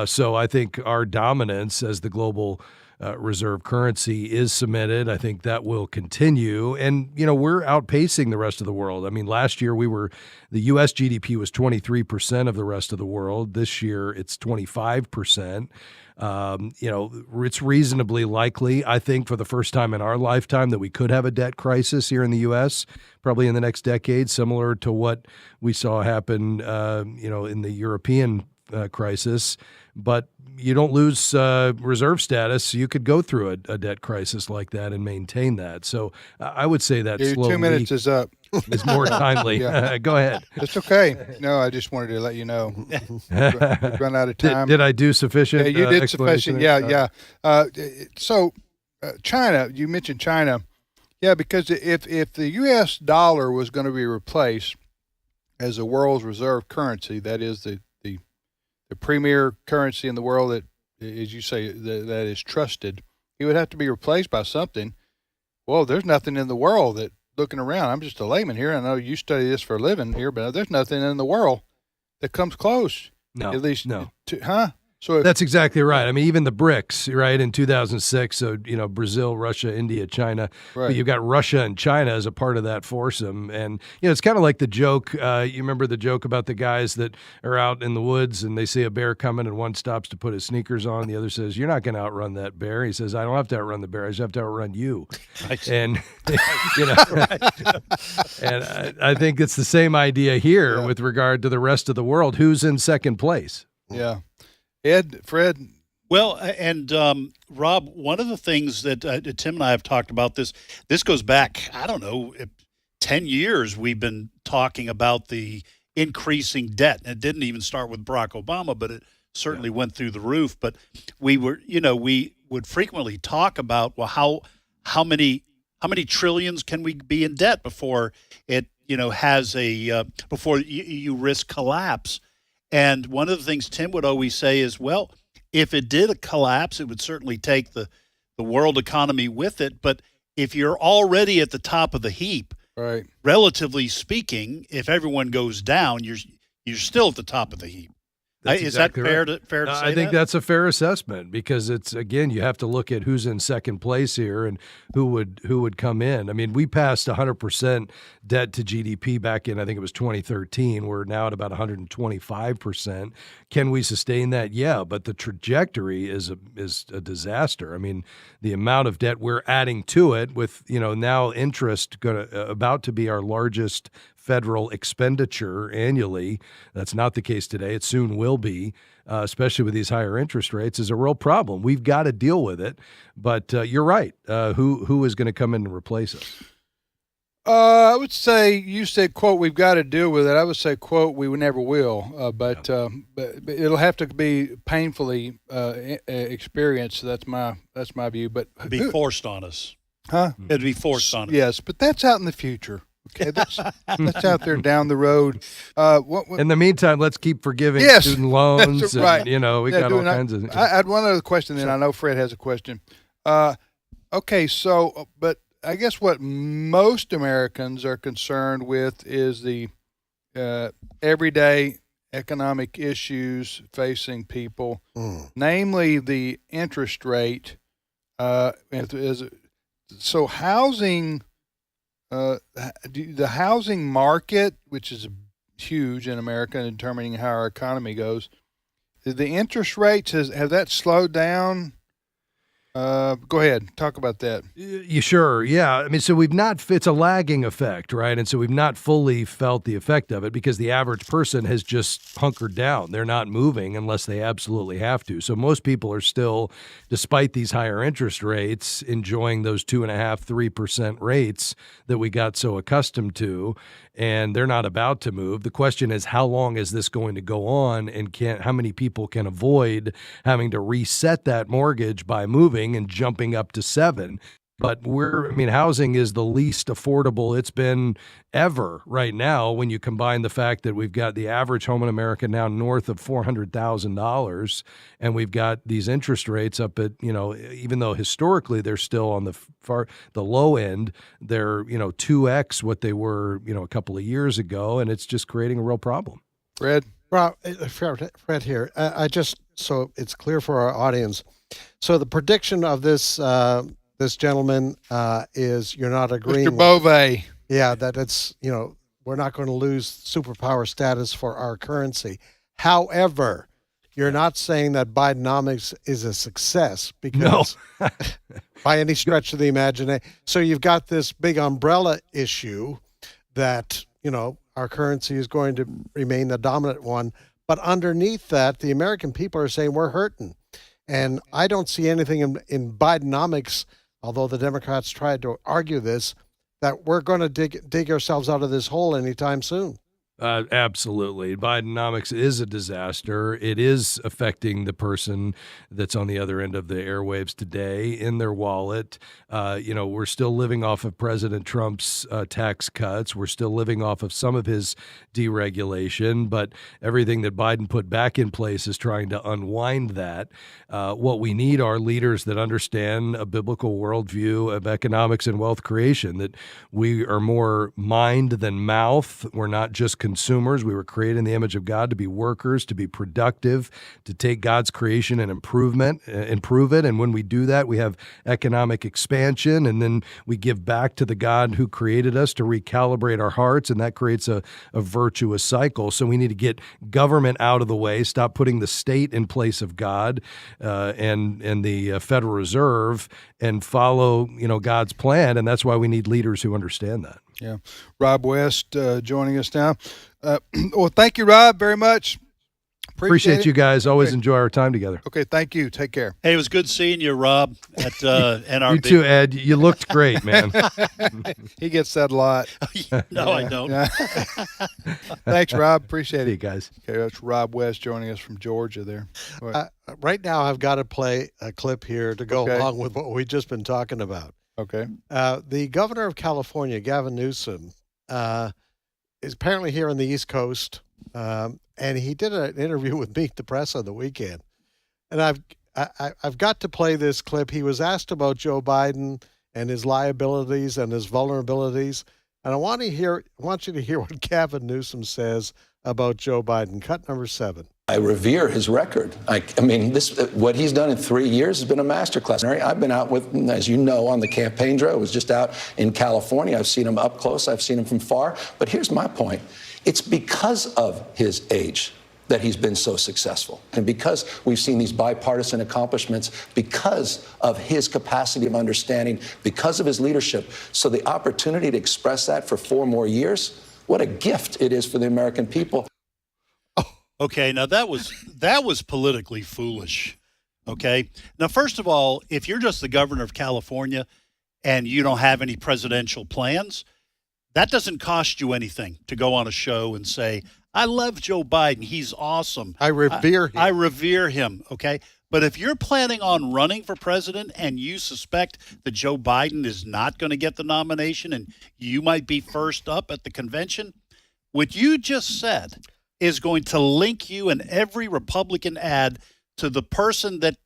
I: So I think our dominance as the global reserve currency is cemented. I think that will continue. And, you know, we're outpacing the rest of the world. I mean, last year the U.S. GDP was 23% of the rest of the world. This year it's 25%. It's reasonably likely, I think, for the first time in our lifetime that we could have a debt crisis here in the U.S., probably in the next decade, similar to what we saw happen, in the European crisis. But you don't lose reserve status. You could go through a debt crisis like that and maintain that. So I would say that
C: your
I: slow
C: 2 minutes is up.
I: Is more timely.
C: Yeah.
I: Go ahead.
C: It's okay. No, I just wanted to let you know. We've run out of time.
I: Did I do sufficient?
C: Yeah, you did sufficient. Yeah. So China, you mentioned China. Yeah, because if the U.S. dollar was going to be replaced as the world's reserve currency, that is the premier currency in the world that, as you say, that is trusted, it would have to be replaced by something. Well, there's nothing in the world that, looking around, I'm just a layman here. I know you study this for a living here, but there's nothing in the world that comes close.
I: No,
C: at least,
I: no.
C: So
I: that's exactly right. I mean, even the BRICS, right, in 2006, so, Brazil, Russia, India, China,
C: right.
I: But you've got Russia and China as a part of that foursome. And, it's kind of like the joke, you remember the joke about the guys that are out in the woods and they see a bear coming and one stops to put his sneakers on. The other says, you're not going to outrun that bear. He says, I don't have to outrun the bear. I just have to outrun you. And, and I think it's the same idea here with regard to the rest of the world. Who's in second place?
C: Yeah. Ed, Fred?
D: Well, and Rob, one of the things that Tim and I have talked about, this goes back, 10 years we've been talking about the increasing debt. And it didn't even start with Barack Obama, but it certainly went through the roof. But we would frequently talk about, well, how many trillions can we be in debt before it, has before you risk collapse? And one of the things Tim would always say is, well, if it did collapse, it would certainly take the the world economy with it. But if you're already at the top of the heap,
C: Right.
D: relatively speaking, if everyone goes down, you're still at the top of the heap.
I: That's
D: Is
I: exactly
D: that fair
I: right.
D: to say
I: I think
D: that?
I: that's a fair assessment because it's, again, you have to look at who's in second place here and who would come in. I mean, we passed 100% debt to GDP back in, I think it was 2013. We're now at about 125%. Can we sustain that? Yeah, but the trajectory is a disaster. I mean, the amount of debt we're adding to it with, now interest about to be our largest federal expenditure annually. That's not the case today. It soon will be, especially with these higher interest rates, is a real problem. We've got to deal with it. But you're right. Who is going to come in and replace us?
C: I would say you said, quote, we've got to deal with it. I would say, quote, we never will. But it'll have to be painfully experienced. That's my view. But
D: It'd be forced on us.
C: Huh?
D: It'd be forced on us.
C: Yes, but that's out in the future. Okay, that's out there down the road.
I: In the meantime, let's keep forgiving student loans.
C: That's right.
I: And, we got all kinds of.
C: I had one other question. Then I know Fred has a question. Okay, so but I guess what most Americans are concerned with is the everyday economic issues facing people, namely the interest rate. So housing. The housing market, which is huge in America in determining how our economy goes, the interest rates have that slowed down? Go ahead, talk about that.
I: You sure? Yeah. I mean, so it's a lagging effect, right? And so we've not fully felt the effect of it because the average person has just hunkered down. They're not moving unless they absolutely have to. So most people are still, despite these higher interest rates, enjoying those 2.5%, 3% rates that we got so accustomed to, and they're not about to move. The question is, how long is this going to go on, and how many people can avoid having to reset that mortgage by moving and jumping up to 7%. But housing is the least affordable it's been ever right now when you combine the fact that we've got the average home in America now north of $400,000, and we've got these interest rates up at, even though historically they're still on the low end, they're, 2x what they were, a couple of years ago, and it's just creating a real problem.
C: Fred?
E: Well, Fred here. So it's clear for our audience. So the prediction of this gentleman is you're not agreeing.
C: Mr. Bove.
E: Yeah, that it's, we're not going to lose superpower status for our currency. However, you're not saying that Bidenomics is a success because by any stretch of the imagination. So you've got this big umbrella issue that, our currency is going to remain the dominant one. But underneath that, the American people are saying we're hurting. And I don't see anything in Bidenomics, although the Democrats tried to argue this, that we're going to dig ourselves out of this hole anytime soon.
I: Absolutely. Bidenomics is a disaster. It is affecting the person that's on the other end of the airwaves today in their wallet. We're still living off of President Trump's tax cuts. We're still living off of some of his deregulation, but everything that Biden put back in place is trying to unwind that. What we need are leaders that understand a biblical worldview of economics and wealth creation, that we are more mind than mouth. We're not just consumers. We were created in the image of God to be workers, to be productive, to take God's creation and improve it. And when we do that, we have economic expansion, and then we give back to the God who created us to recalibrate our hearts, and that creates a virtuous cycle. So we need to get government out of the way, stop putting the state in place of God and the Federal Reserve, and follow God's plan. And that's why we need leaders who understand that.
C: Yeah. Rob West joining us now. Well, thank you, Rob, very much.
I: Appreciate you guys. Always enjoy our time together.
C: Okay, thank you. Take care.
D: Hey, it was good seeing you, Rob, at NRB.
I: You too, Ed. You looked great, man.
C: He gets that a lot.
D: No, I don't.
C: Yeah. Thanks, Rob. Appreciate
I: See
C: it.
I: you guys.
C: Okay, that's Rob West joining us from Georgia there.
E: Right now, I've got to play a clip here to go along with what we've just been talking about.
C: Okay.
E: The governor of California, Gavin Newsom, is apparently here on the East Coast, and he did an interview with Meet the Press on the weekend. And I've got to play this clip. He was asked about Joe Biden and his liabilities and his vulnerabilities. And I want you to hear what Gavin Newsom says about Joe Biden. Cut number 7.
J: I revere his record. I mean, what he's done in 3 years has been a masterclass. I've been out with, as you know, on the campaign trail. I was just out in California. I've seen him up close. I've seen him from far. But here's my point. It's because of his age that he's been so successful. And because we've seen these bipartisan accomplishments, because of his capacity of understanding, because of his leadership. So the opportunity to express that for 4 more years, what a gift it is for the American people.
D: Okay, now that was politically foolish. Okay, now first of all, if you're just the governor of California and you don't have any presidential plans, that doesn't cost you anything to go on a show and say, I love Joe Biden. He's awesome.
E: I revere him.
D: I revere him, okay? But if you're planning on running for president and you suspect that Joe Biden is not going to get the nomination and you might be first up at the convention, what you just said is going to link you in every Republican ad to the person that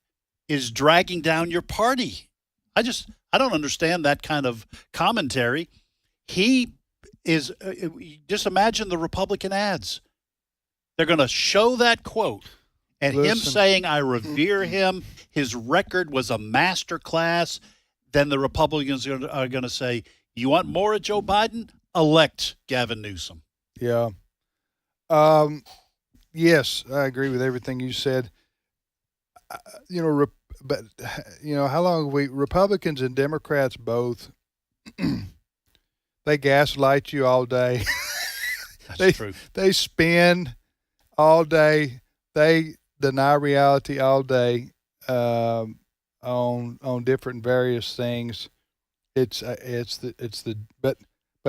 D: is dragging down your party. I don't understand that kind of commentary. He is, just imagine the Republican ads. They're going to show that quote and him saying, I revere him. His record was a masterclass. Then the Republicans are going to say, you want more of Joe Biden? Elect Gavin Newsom.
C: Yeah. Yes, I agree with everything you said. But how long have Republicans and Democrats both, they gaslight you all day.
D: That's true.
C: They spin all day. They deny reality all day, on different various things. But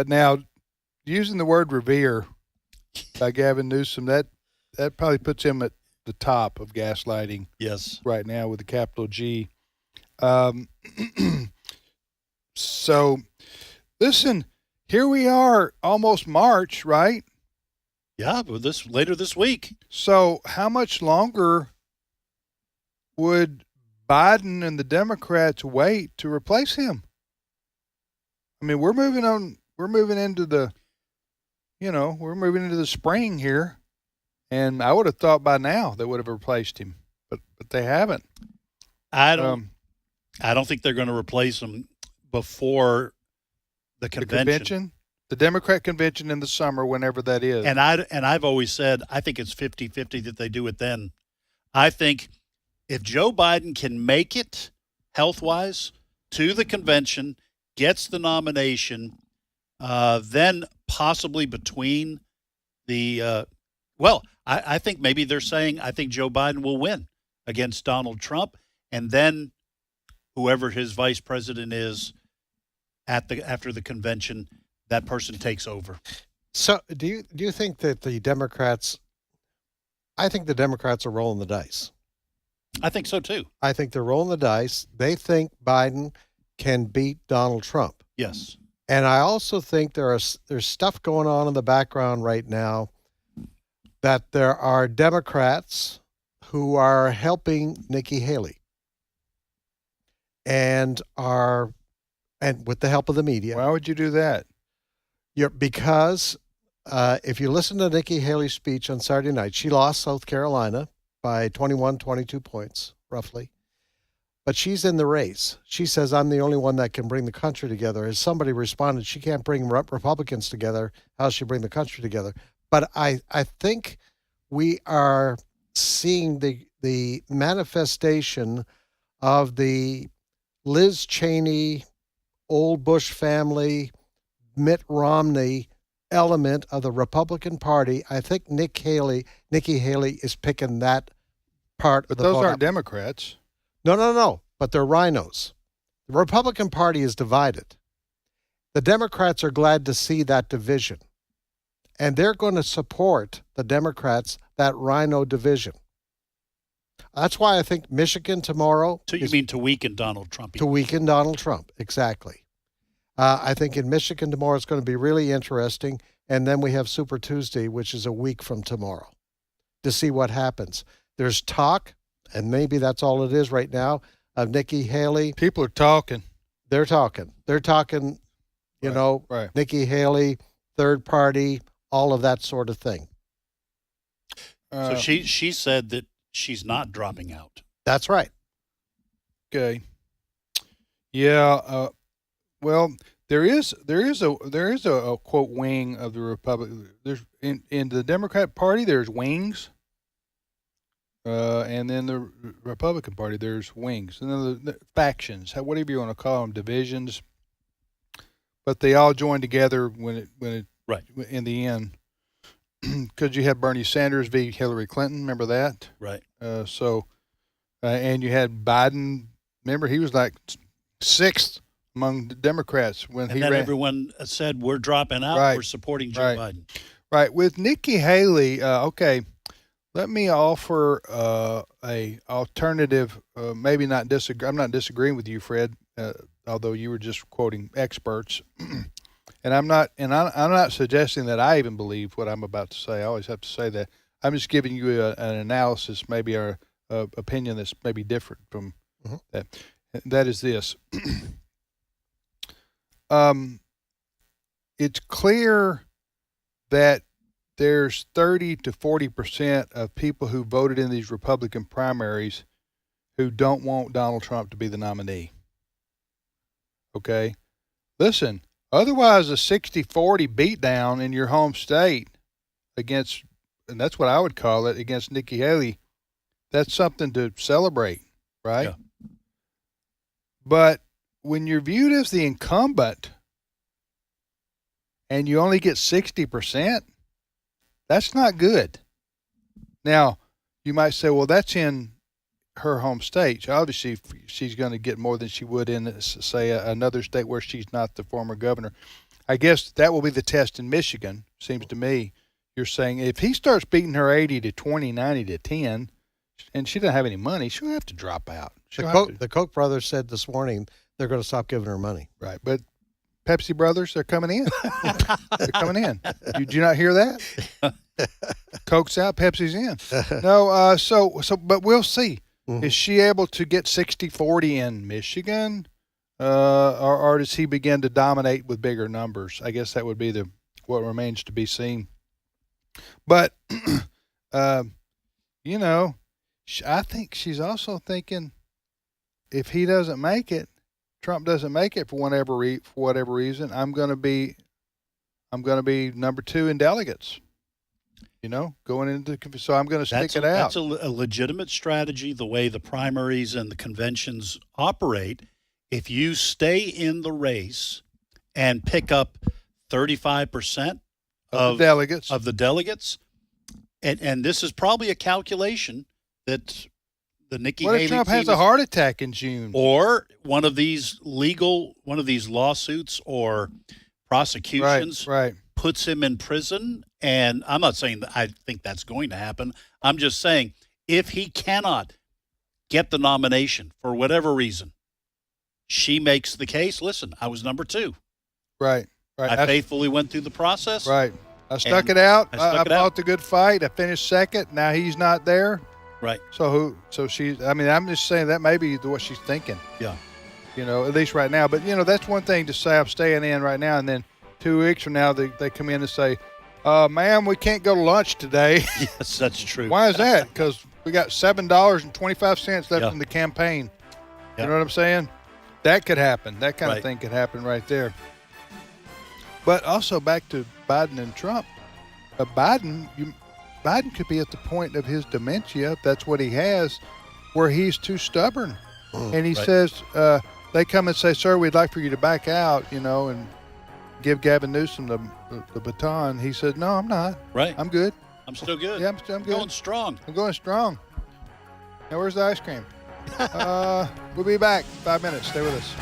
C: now using the word revere by Gavin Newsom, that probably puts him at the top of gaslighting.
D: Yes.
C: Right now with the capital G. So listen, here we are, almost March, right?
D: Yeah, but later this week.
C: So how much longer would Biden and the Democrats wait to replace him? I mean, we're moving into the spring here, and I would have thought by now they would have replaced him, but they haven't.
D: I don't think they're going to replace him before the convention.
C: The Democrat convention in the summer, whenever that is.
D: And I've always said I think it's 50-50 that they do it then. I think if Joe Biden can make it health-wise to the convention, gets the nomination, then possibly between the I think maybe they're saying I think Joe Biden will win against Donald Trump, and then whoever his vice president is after the convention, that person takes over.
E: So do you think that the Democrats? I think the Democrats are rolling the dice.
D: I think so too.
E: I think they're rolling the dice. They think Biden can beat Donald Trump.
D: Yes.
E: And I also think there's stuff going on in the background right now that there are Democrats who are helping Nikki Haley and with the help of the media.
C: Why would you do that?
E: Because if you listen to Nikki Haley's speech on Saturday night, she lost South Carolina by 21, 22 points, roughly. But she's in the race. She says, I'm the only one that can bring the country together. As somebody responded, she can't bring Republicans together. How does she bring the country together? But I think we are seeing the manifestation of the Liz Cheney, old Bush family, Mitt Romney element of the Republican Party. I think Nikki Haley is picking that part
C: but
E: of the
C: those
E: vote
C: aren't
E: up.
C: Democrats.
E: No. But they're rhinos. The Republican Party is divided. The Democrats are glad to see that division. And they're going to support the Democrats, that rhino division. That's why I think Michigan tomorrow.
D: So you mean to weaken Donald Trump?
E: To weaken Donald Trump, exactly. I think in Michigan tomorrow it's going to be really interesting. And then we have Super Tuesday, which is a week from tomorrow, to see what happens. There's talk, and maybe that's all it is right now, of Nikki Haley.
C: People are talking.
E: They're talking. You
C: Right,
E: know,
C: right.
E: Nikki Haley, third party, all of that sort of thing.
D: So she said that she's not dropping out.
E: That's right.
C: Okay. Yeah. Well, there is a quote wing of the Republican. There's in the Democrat Party there's wings, and then the Republican Party there's wings, and then the factions, whatever you want to call them, divisions. But they all join together when it
D: Right.
C: in the end, because you had Bernie Sanders v. Hillary Clinton. Remember that?
D: Right.
C: And you had Biden. Remember, he was like sixth among the Democrats when
D: And
C: he
D: then
C: ran.
D: everyone said, we're dropping out.
C: Right.
D: We're supporting Joe
C: Right.
D: Biden.
C: Right. With Nikki Haley, okay, let me offer a alternative. Maybe not disagree. I'm not disagreeing with you, Fred, although you were just quoting experts. And I'm not suggesting that I even believe what I'm about to say. I always have to say that. I'm just giving you an analysis, maybe or opinion that's maybe different from that. That is this. It's clear that there's 30 to 40% of people who voted in these Republican primaries who don't want Donald Trump to be the nominee. Okay? Listen, otherwise a 60-40 beatdown in your home state against, and that's what I would call it, against Nikki Haley, that's something to celebrate, right?
D: Yeah.
C: But when you're viewed as the incumbent and you only get 60%, that's not good. Now, you might say, well, that's in her home state. Obviously, she's going to get more than she would in, say, another state where she's not the former governor. I guess that will be the test in Michigan, seems to me. You're saying if he starts beating her 80-20, 90-10, and she doesn't have any money, she'll have to drop out.
E: The Koch brothers said this morning they're going to stop giving her money.
C: Right, but Pepsi brothers, they're coming in. They're coming in. Did you not hear that? Coke's out, Pepsi's in. No, but we'll see. Mm-hmm. Is she able to get 60-40 in Michigan, or does he begin to dominate with bigger numbers? I guess that would be what remains to be seen. But, you know, I think she's also thinking if he doesn't make it, Trump doesn't make it for whatever reason, I'm going to be number 2 in delegates. You know, going into so I'm going to stick it out.
D: That's a legitimate strategy. The way the primaries and the conventions operate, if you stay in the race and pick up 35% of the delegates, and this is probably a calculation that the Nikki Haley
C: What if Trump has a heart attack in June?
D: Or one of these lawsuits or prosecutions
C: right.
D: puts him in prison. And I'm not saying that I think that's going to happen. I'm just saying if he cannot get the nomination for whatever reason, she makes the case, listen, I was number 2.
C: Right.
D: I faithfully went through the process.
C: Right. I stuck it out.
D: I
C: fought the good fight. I finished second. Now he's not there.
D: Right.
C: So I'm just saying that may be what she's thinking.
D: Yeah.
C: You know, at least right now. But, you know, that's one thing to say I'm staying in right now. And then 2 weeks from now, they come in and say, ma'am, we can't go to lunch today.
D: Yes, that's true.
C: Why is that? Because we got $7.25 left in the campaign. You know what I'm saying? That could happen. That kind of thing could happen right there. But also back to Biden and Trump. Biden could be at the point of his dementia, if that's what he has, where he's too stubborn. And he says, they come and say, sir, we'd like for you to back out, you know, and give Gavin Newsom the baton. He said, no, I'm not.
D: Right.
C: I'm good.
D: I'm still good.
C: Yeah, I'm good.
D: Going strong.
C: I'm going strong. Now, where's the ice cream? We'll be back in 5 minutes. Stay with us.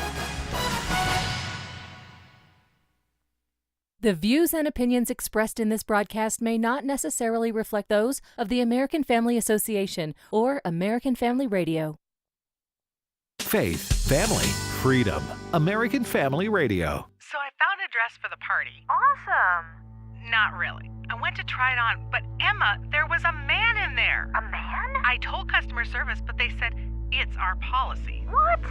K: The views and opinions expressed in this broadcast may not necessarily reflect those of the American Family Association or American Family Radio.
B: Faith, family, freedom. American Family Radio.
L: So I found a dress for the party. Awesome. Not really. I went to try it on, but Emma, there was a man in there.
M: A man?
L: I told customer service, but they said it's our policy.
M: What?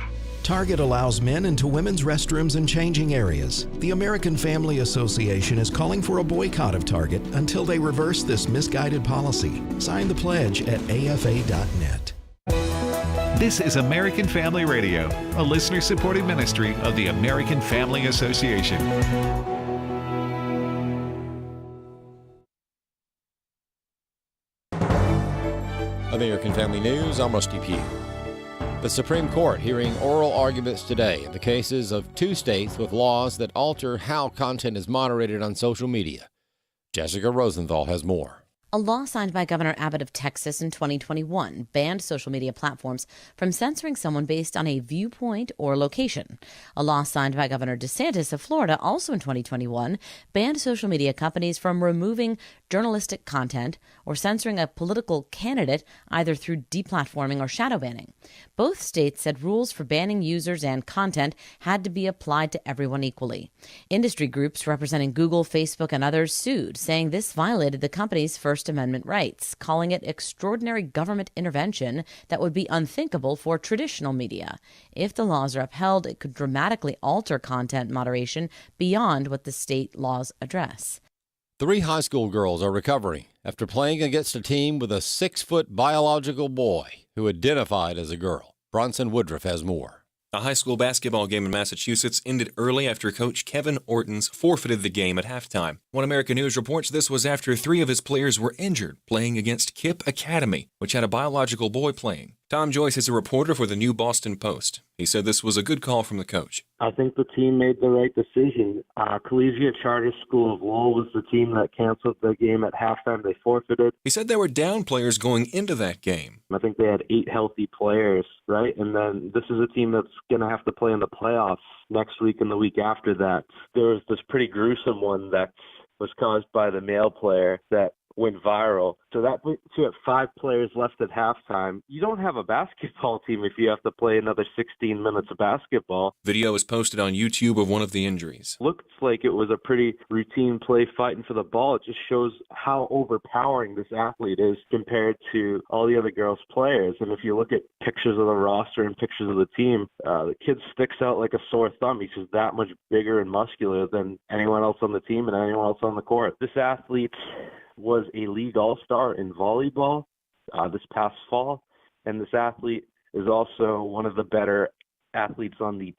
A: Target allows men into women's restrooms and changing areas. The American Family Association is calling for a boycott of Target until they reverse this misguided policy. Sign the pledge at afa.net.
B: This is American Family Radio, a listener-supported ministry of the American Family Association.
N: American Family News, I'm Rusty Pugh. The Supreme Court hearing oral arguments today in the cases of 2 states with laws that alter how content is moderated on social media. Jessica Rosenthal has more.
O: A law signed by Governor Abbott of Texas in 2021 banned social media platforms from censoring someone based on a viewpoint or location. A law signed by Governor DeSantis of Florida also in 2021 banned social media companies from removing journalistic content or censoring a political candidate either through deplatforming or shadow banning. Both states said rules for banning users and content had to be applied to everyone equally. Industry groups representing Google, Facebook, and others sued, saying this violated the company's First Amendment rights, calling it extraordinary government intervention that would be unthinkable for traditional media. If the laws are upheld, it could dramatically alter content moderation beyond what the state laws address.
N: 3 high school girls are recovering after playing against a team with a 6-foot biological boy who identified as a girl. Bronson Woodruff has more.
P: A high school basketball game in Massachusetts ended early after coach Kevin Ortons forfeited the game at halftime. One American News reports this was after 3 of his players were injured playing against Kip Academy, which had a biological boy playing. Tom Joyce is a reporter for the New Boston Post. He said this was a good call from the coach.
Q: I think the team made the right decision. Collegiate Charter School of Lowell was the team that canceled the game at halftime. They forfeited.
P: He said there were down players going into that game.
Q: I think they had 8 healthy players, right? And then this is a team that's going to have to play in the playoffs next week and the week after that. There was this pretty gruesome one that was caused by the male player that went viral. So that puts you at 5 players left at halftime. You don't have a basketball team if you have to play another 16 minutes of basketball.
P: Video is posted on YouTube of one of the injuries.
Q: Looks like it was a pretty routine play fighting for the ball. It just shows how overpowering this athlete is compared to all the other girls' players. And if you look at pictures of the roster and pictures of the team, the kid sticks out like a sore thumb. He's just that much bigger and muscular than anyone else on the team and anyone else on the court. This athlete was a league all-star in volleyball this past fall, and this athlete is also one of the better athletes on the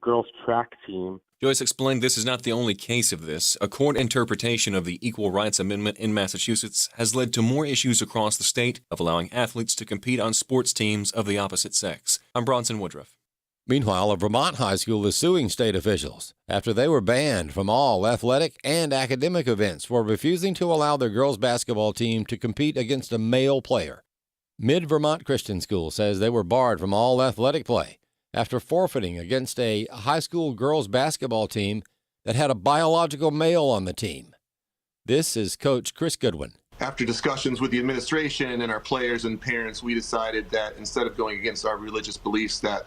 Q: girls track team.
P: Joyce explained this is not the only case of this. A court interpretation of the Equal Rights Amendment in Massachusetts has led to more issues across the state of allowing athletes to compete on sports teams of the opposite sex. I'm Bronson Woodruff.
N: Meanwhile, a Vermont high school is suing state officials after they were banned from all athletic and academic events for refusing to allow their girls' basketball team to compete against a male player. Mid-Vermont Christian School says they were barred from all athletic play after forfeiting against a high school girls' basketball team that had a biological male on the team. This is Coach Chris Goodwin.
R: After discussions with the administration and our players and parents, we decided that instead of going against our religious beliefs that,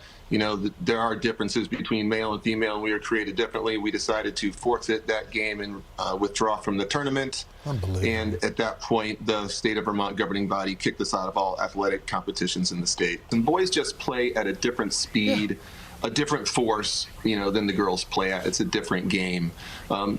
R: there are differences between male and female and we are created differently, we decided to forfeit that game and withdraw from the tournament.
E: Unbelievable.
R: And at that point, the state of Vermont governing body kicked us out of all athletic competitions in the state. And boys just play at a different speed. A different force, than the girls play at. It's a different game.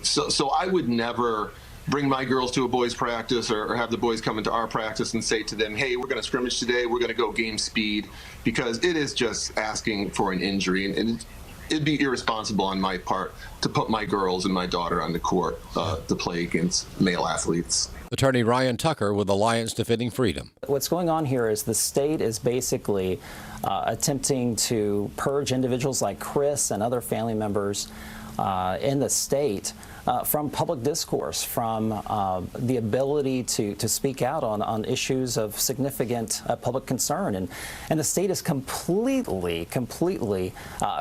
R: So I would never bring my girls to a boys' practice or have the boys come into our practice and say to them, hey, we're going to scrimmage today, we're going to go game speed, because it is just asking for an injury. And it'd be irresponsible on my part to put my girls and my daughter on the court to play against male athletes.
N: Attorney Ryan Tucker with Alliance Defending Freedom.
S: What's going on here is the state is basically attempting to purge individuals like Chris and other family members in the state from public discourse, from the ability to speak out on issues of significant public concern. And the state is completely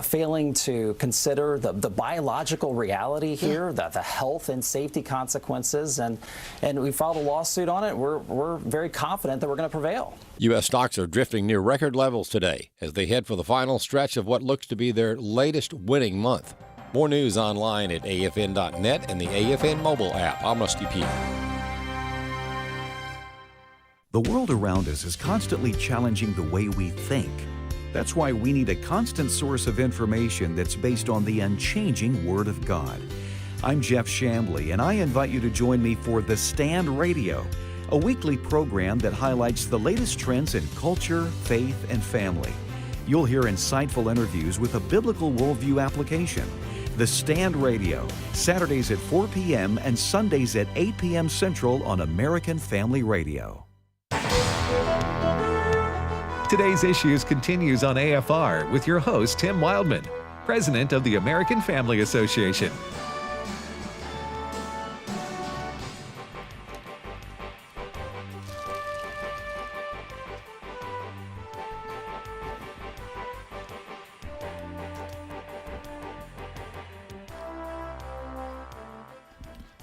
S: failing to consider the biological reality here, the health and safety consequences. And we filed a lawsuit on it. We're very confident that we're going to prevail.
N: U.S. stocks are drifting near record levels today as they head for the final stretch of what looks to be their latest winning month. More news online at afn.net and the AFN mobile app. I'm Rusty Pugh.
M: The world around us is constantly challenging the way we think. That's why we need a constant source of information that's based on the unchanging Word of God. I'm Jeff Chambly, and I invite you to join me for The Stand Radio, a weekly program that highlights the latest trends in culture, faith, and family. You'll hear insightful interviews with a biblical worldview application. The Stand Radio, Saturdays at 4 p.m. and Sundays at 8 p.m. Central on American Family Radio.
B: Today's Issues continues on AFR with your host, Tim Wildman, President of the American Family Association.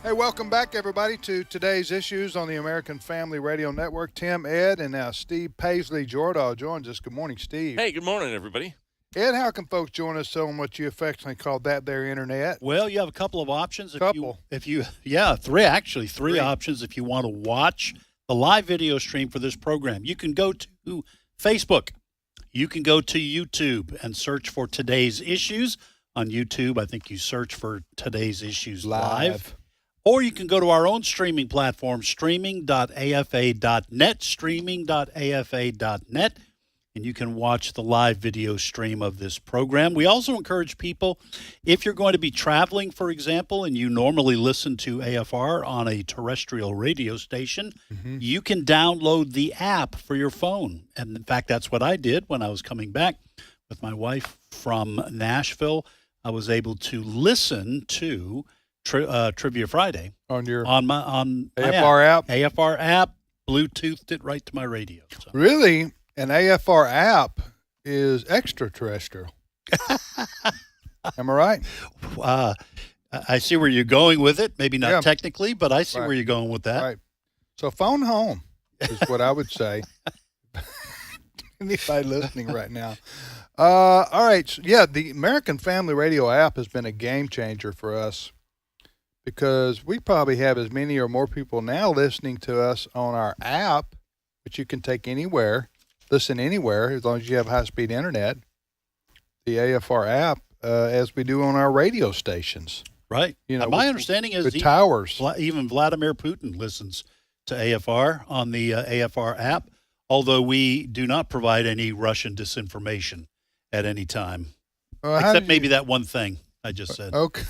C: Hey, welcome back, everybody, to today's Issues on the American Family Radio Network. Tim, Ed, and now Steve Paisley Jordahl joins us. Good morning, Steve.
T: Hey, good morning, everybody.
C: Ed, how can folks join us on what you affectionately call that there internet?
D: Well, you have a couple of options. Three options if you want to watch the live video stream for this program. You can go to Facebook. You can go to YouTube and search for Today's Issues. On YouTube, I think you search for Today's Issues Live. Or you can go to our own streaming platform, streaming.afa.net, streaming.afa.net, and you can watch the live video stream of this program. We also encourage people, if you're going to be traveling, for example, and you normally listen to AFR on a terrestrial radio station, you can download the app for your phone. And in fact, that's what I did when I was coming back with my wife from Nashville. I was able to listen to Trivia Friday on my
C: AFR app.
D: AFR app, Bluetoothed it right to my radio. So.
C: Really? An AFR app is extraterrestrial. Am I right?
D: I see where you're going with it. Maybe not technically, but I see where you're going with that.
C: Right. So phone home is what I would say. Anybody listening right now. All right. So, the American Family Radio app has been a game changer for us, because we probably have as many or more people now listening to us on our app, which you can take anywhere, listen anywhere, as long as you have high-speed internet, the AFR app, as we do on our radio stations.
D: Right. My understanding is
C: towers.
D: Even Vladimir Putin listens to AFR on the AFR app, although we do not provide any Russian disinformation at any time, except maybe that one thing I just said.
C: Okay.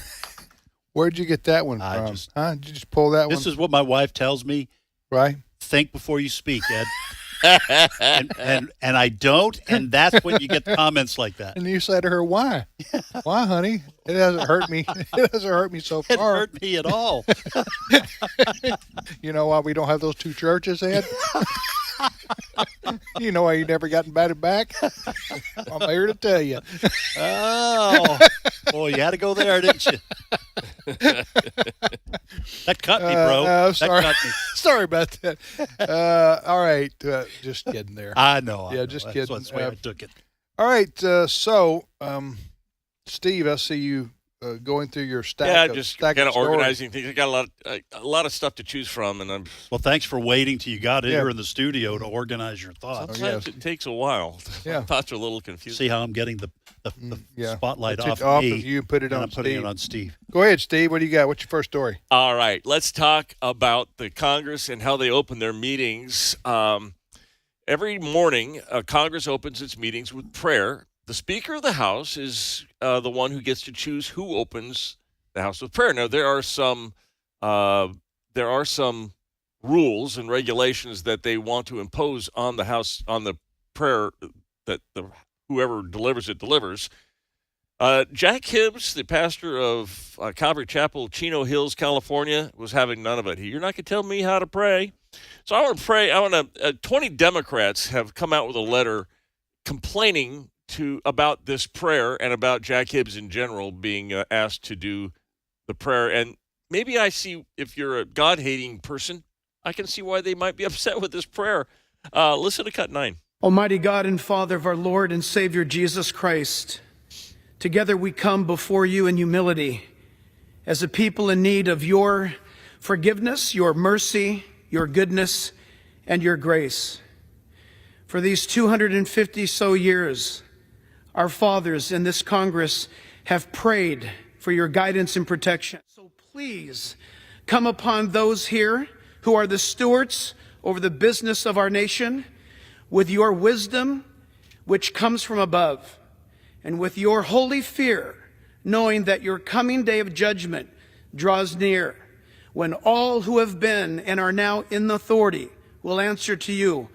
C: Where'd you get that one from? Did you just pull that one?
D: This is what my wife tells me.
C: Right.
D: Think before you speak, Ed. and I don't, and that's when you get comments like that.
C: And you say to her, why? Why, honey? It hasn't hurt me. It hasn't hurt me so far.
D: It didn't hurt me at all.
C: You know why we don't have those two churches, Ed? You know why you never got invited back? I'm here to tell you.
D: Oh, boy, you had to go there, didn't you? That cut me, bro.
C: Sorry.
D: That cut me.
C: Sorry about that. All right. Just kidding there.
D: I know.
C: Just kidding.
D: That's the way I took it.
C: All right. Steve, I see you going through your stack.
T: Yeah, just kind of organizing things. I got a lot of stuff to choose from, and
D: well, thanks for waiting till you got here in the studio to organize your thoughts.
T: Sometimes it takes a while.
C: Yeah,
T: my thoughts are a little confusing.
D: See how I'm getting the spotlight off
C: me.
D: You
C: put it on.
D: I'm putting it on Steve.
C: Go ahead, Steve. What do you got? What's your first story?
T: All right, let's talk about the Congress and how they open their meetings. Every morning, Congress opens its meetings with prayer. The Speaker of the House is the one who gets to choose who opens the House with prayer. Now, there are some rules and regulations that they want to impose on the House on the prayer that whoever delivers it delivers. Jack Hibbs, the pastor of Calvary Chapel, Chino Hills, California, was having none of it. You're not going to tell me how to pray. So I want to pray. 20 Democrats have come out with a letter complaining about this prayer and about Jack Hibbs in general being asked to do the prayer. And maybe I see, if you're a God-hating person, I can see why they might be upset with this prayer. Listen to cut 9.
U: Almighty God and Father of our Lord and Savior Jesus Christ, together we come before you in humility as a people in need of your forgiveness, your mercy, your goodness, and your grace. For these 250 so years, our fathers in this Congress have prayed for your guidance and protection. So please come upon those here who are the stewards over the business of our nation with your wisdom, which comes from above, and with your holy fear, knowing that your coming day of judgment draws near, when all who have been and are now in authority will answer to you,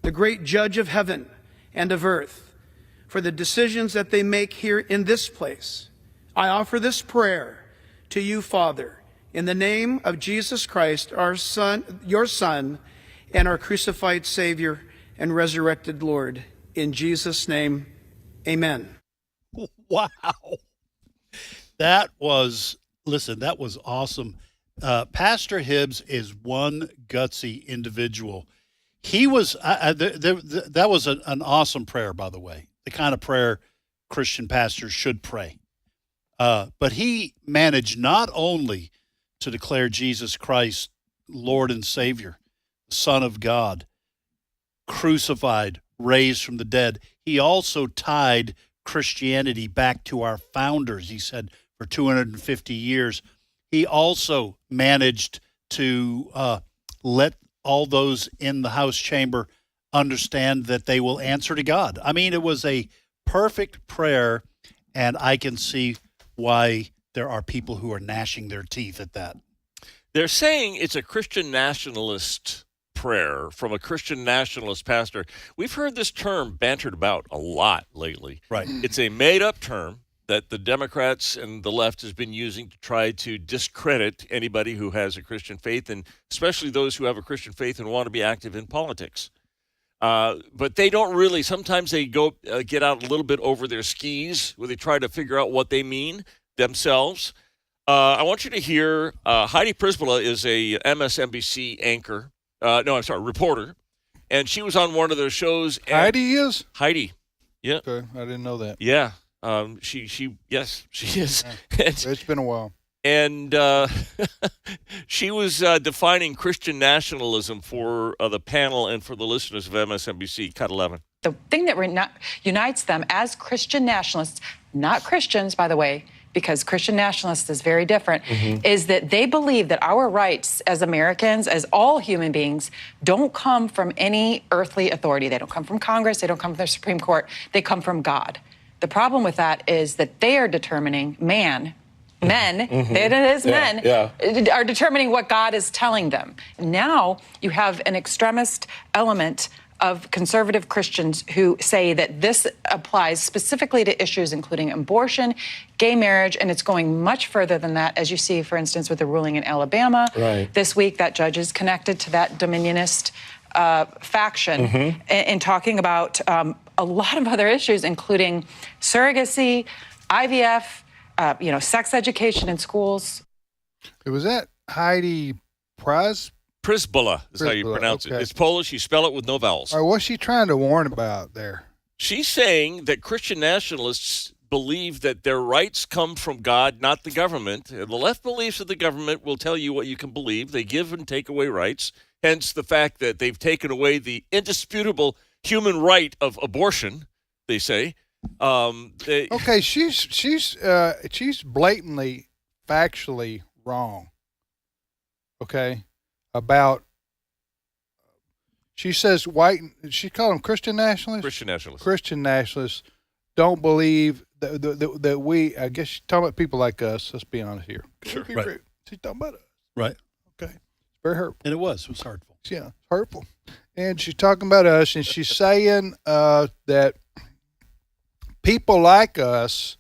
U: the great judge of heaven and of earth, for the decisions that they make here in this place. I offer this prayer to you, Father, in the name of Jesus Christ, our Son, your Son, and our crucified Savior and resurrected Lord. In Jesus' name, amen.
D: Wow. That was awesome. Pastor Hibbs is one gutsy individual. He was, that was an awesome prayer, by the way, the kind of prayer Christian pastors should pray. But he managed not only to declare Jesus Christ Lord and Savior, Son of God, crucified, raised from the dead. He also tied Christianity back to our founders, he said, for 250 years. He also managed to let all those in the House chamber understand that they will answer to God. I mean, it was a perfect prayer, and I can see why there are people who are gnashing their teeth at that.
T: They're saying it's a Christian nationalist prayer from a Christian nationalist pastor. We've heard this term bantered about a lot lately.
D: Right.
T: It's a made-up term that the Democrats and the left has been using to try to discredit anybody who has a Christian faith, and especially those who have a Christian faith and want to be active in politics. But they don't really, sometimes they go get out a little bit over their skis where they try to figure out what they mean themselves. I want you to hear Heidi Prisbilla is a MSNBC anchor. Reporter. And she was on one of those shows.
C: Heidi is?
T: Heidi. Yeah.
C: Okay, I didn't know that.
T: Yeah. She is.
C: Yeah. It's been a while.
T: And she was defining Christian nationalism for the panel and for the listeners of MSNBC, Cut 11.
F: The thing that unites them as Christian nationalists, not Christians, by the way, because Christian nationalist is very different, is that they believe that our rights as Americans, as all human beings, don't come from any earthly authority. They don't come from Congress. They don't come from the Supreme Court. They come from God. The problem with that is that they are determining men, are determining what God is telling them. Now you have an extremist element of conservative Christians who say that this applies specifically to issues including abortion, gay marriage, and it's going much further than that, as you see, for instance, with the ruling in Alabama this week. That judge is connected to that dominionist faction in talking about a lot of other issues, including surrogacy, IVF, sex education in schools.
C: Was that Heidi
T: Prisbilla is how you pronounce it. It's Polish. You spell it with no vowels.
C: All right, what's she trying to warn about there?
T: She's saying that Christian nationalists believe that their rights come from God, not the government. The left believes that the government will tell you what you can believe. They give and take away rights, hence the fact that they've taken away the indisputable human right of abortion, they say.
C: Okay, she's blatantly, factually wrong. Okay, about she says she called them Christian nationalists. Christian nationalists don't believe that we. I guess she's talking about people like us. Let's be honest here.
D: Sure,
C: right. She's talking about us.
D: Right.
C: Okay. It's very hurtful.
D: And it was hurtful.
C: Yeah, hurtful. And she's talking about us, and she's saying that people like us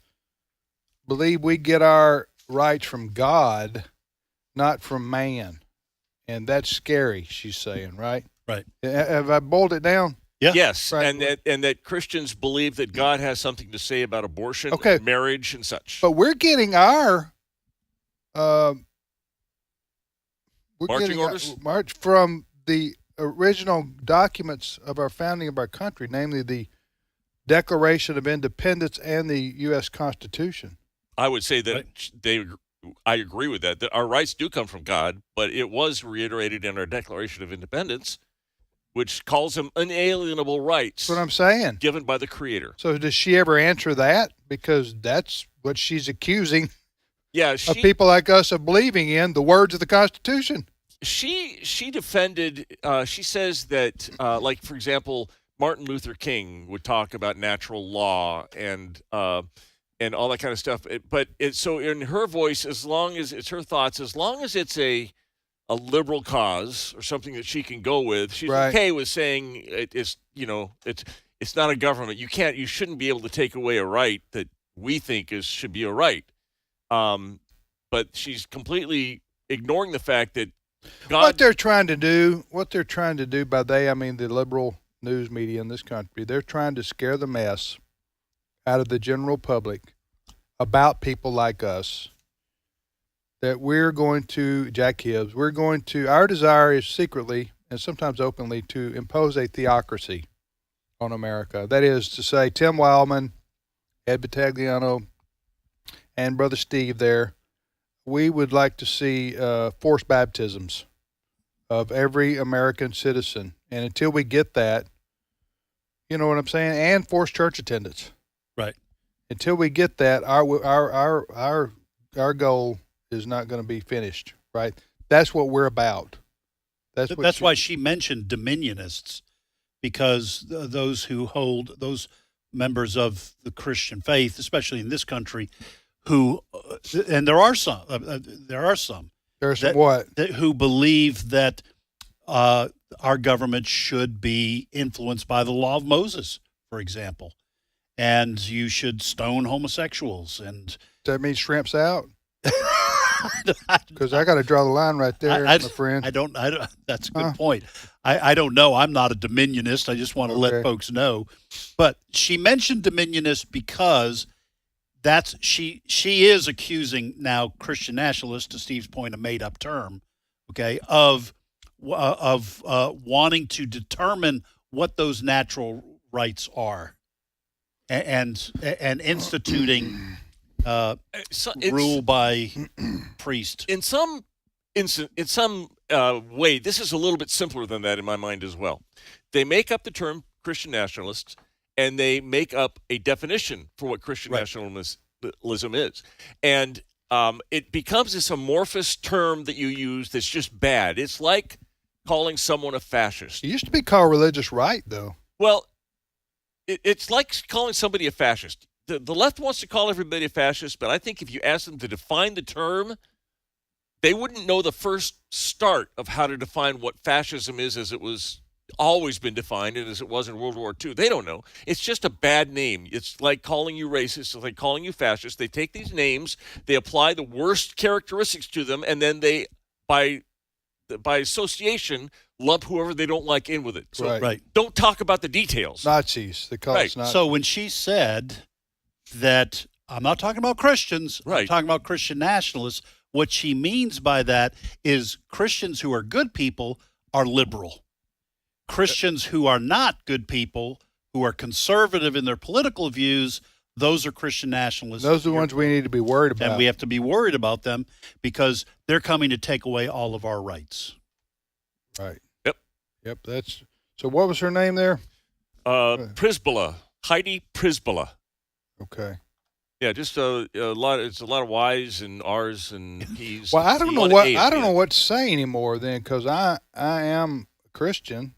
C: believe we get our rights from God, not from man. And that's scary, she's saying, right?
D: Right.
C: Have I boiled it down?
D: Yeah.
T: Yes,
C: Right.
T: and that Christians believe that God has something to say about abortion, marriage, and such.
C: But we're getting our
T: marching orders
C: march from the original documents of our founding of our country, namely the Declaration of Independence and the U.S. Constitution.
T: I would say that I agree with that our rights do come from God, but it was reiterated in our Declaration of Independence. which calls them unalienable rights.
C: That's what I'm saying.
T: Given by the Creator.
C: So does she ever answer that? Because that's what she's accusing
T: of
C: people like us of believing in, the words of the Constitution.
T: She defended, she says that, like, for example, Martin Luther King would talk about natural law and all that kind of stuff. So in her voice, as long as it's her thoughts, as long as it's a liberal cause or something that she can go with, she's okay with saying it's not a government. You shouldn't be able to take away a right that we think should be a right. But she's completely ignoring the fact that
C: what they're trying to do by I mean the liberal news media in this country, they're trying to scare the mess out of the general public about people like us. That we're going to, Jack Hibbs, our desire is secretly and sometimes openly to impose a theocracy on America. That is to say, Tim Wildman, Ed Battagliano, and Brother Steve there, we would like to see forced baptisms of every American citizen. And until we get that, you know what I'm saying? And forced church attendance.
D: Right.
C: Until we get that, our goal is not going to be finished, right? That's what we're about.
D: That's why she mentioned dominionists, because those members of the Christian faith, especially in this country, who, and there are some who believe that our government should be influenced by the law of Moses, for example, and you should stone homosexuals. And
C: does that mean shrimps out? Because I got to draw the line right there, my friend.
D: I don't. That's a good point. I don't know. I'm not a dominionist. I just want to let folks know. But she mentioned dominionist because she is accusing now Christian nationalists, to Steve's point, a made up term, of wanting to determine what those natural rights are, and instituting rule by priest.
T: In some way, this is a little bit simpler than that in my mind as well. They make up the term Christian nationalists, and they make up a definition for what Christian nationalism is. And it becomes this amorphous term that you use that's just bad. It's like calling someone a fascist.
C: It used to be called religious right, though.
T: Well, it's like calling somebody a fascist. The left wants to call everybody a fascist, but I think if you ask them to define the term, they wouldn't know the first start of how to define what fascism is as it was always been defined and as it was in World War II. They don't know. It's just a bad name. It's like calling you racist. It's like calling you fascist. They take these names, they apply the worst characteristics to them, and then they, by association, lump whoever they don't like in with it. So don't talk about the details.
C: Nazis. They call us Nazis.
D: So when she said that, I'm not talking about Christians, I'm talking about Christian nationalists, what she means by that is Christians who are good people are liberal. Christians who are not good people, who are conservative in their political views, those are Christian nationalists.
C: Those are the ones we need to be worried about.
D: And we have to be worried about them because they're coming to take away all of our rights.
C: Right.
T: Yep.
C: So what was her name there?
T: Prisbilla. Heidi Prisbilla.
C: Okay.
T: Yeah, just a lot. It's a lot of Y's and R's and P's.
C: Well, I don't know what to say anymore then, because I am a Christian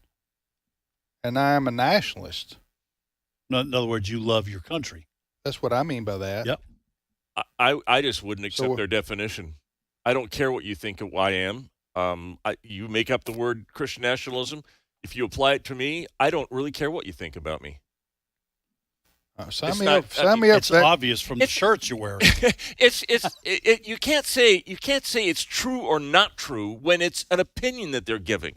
C: and I am a nationalist.
D: In other words, you love your country.
C: That's what I mean by that.
D: Yep.
T: I just wouldn't accept their definition. I don't care what you think of I am. You make up the word Christian nationalism. If you apply it to me, I don't really care what you think about me.
C: Sign me up.
D: It's obvious from the shirts you're wearing.
T: You can't say it's true or not true when it's an opinion that they're giving.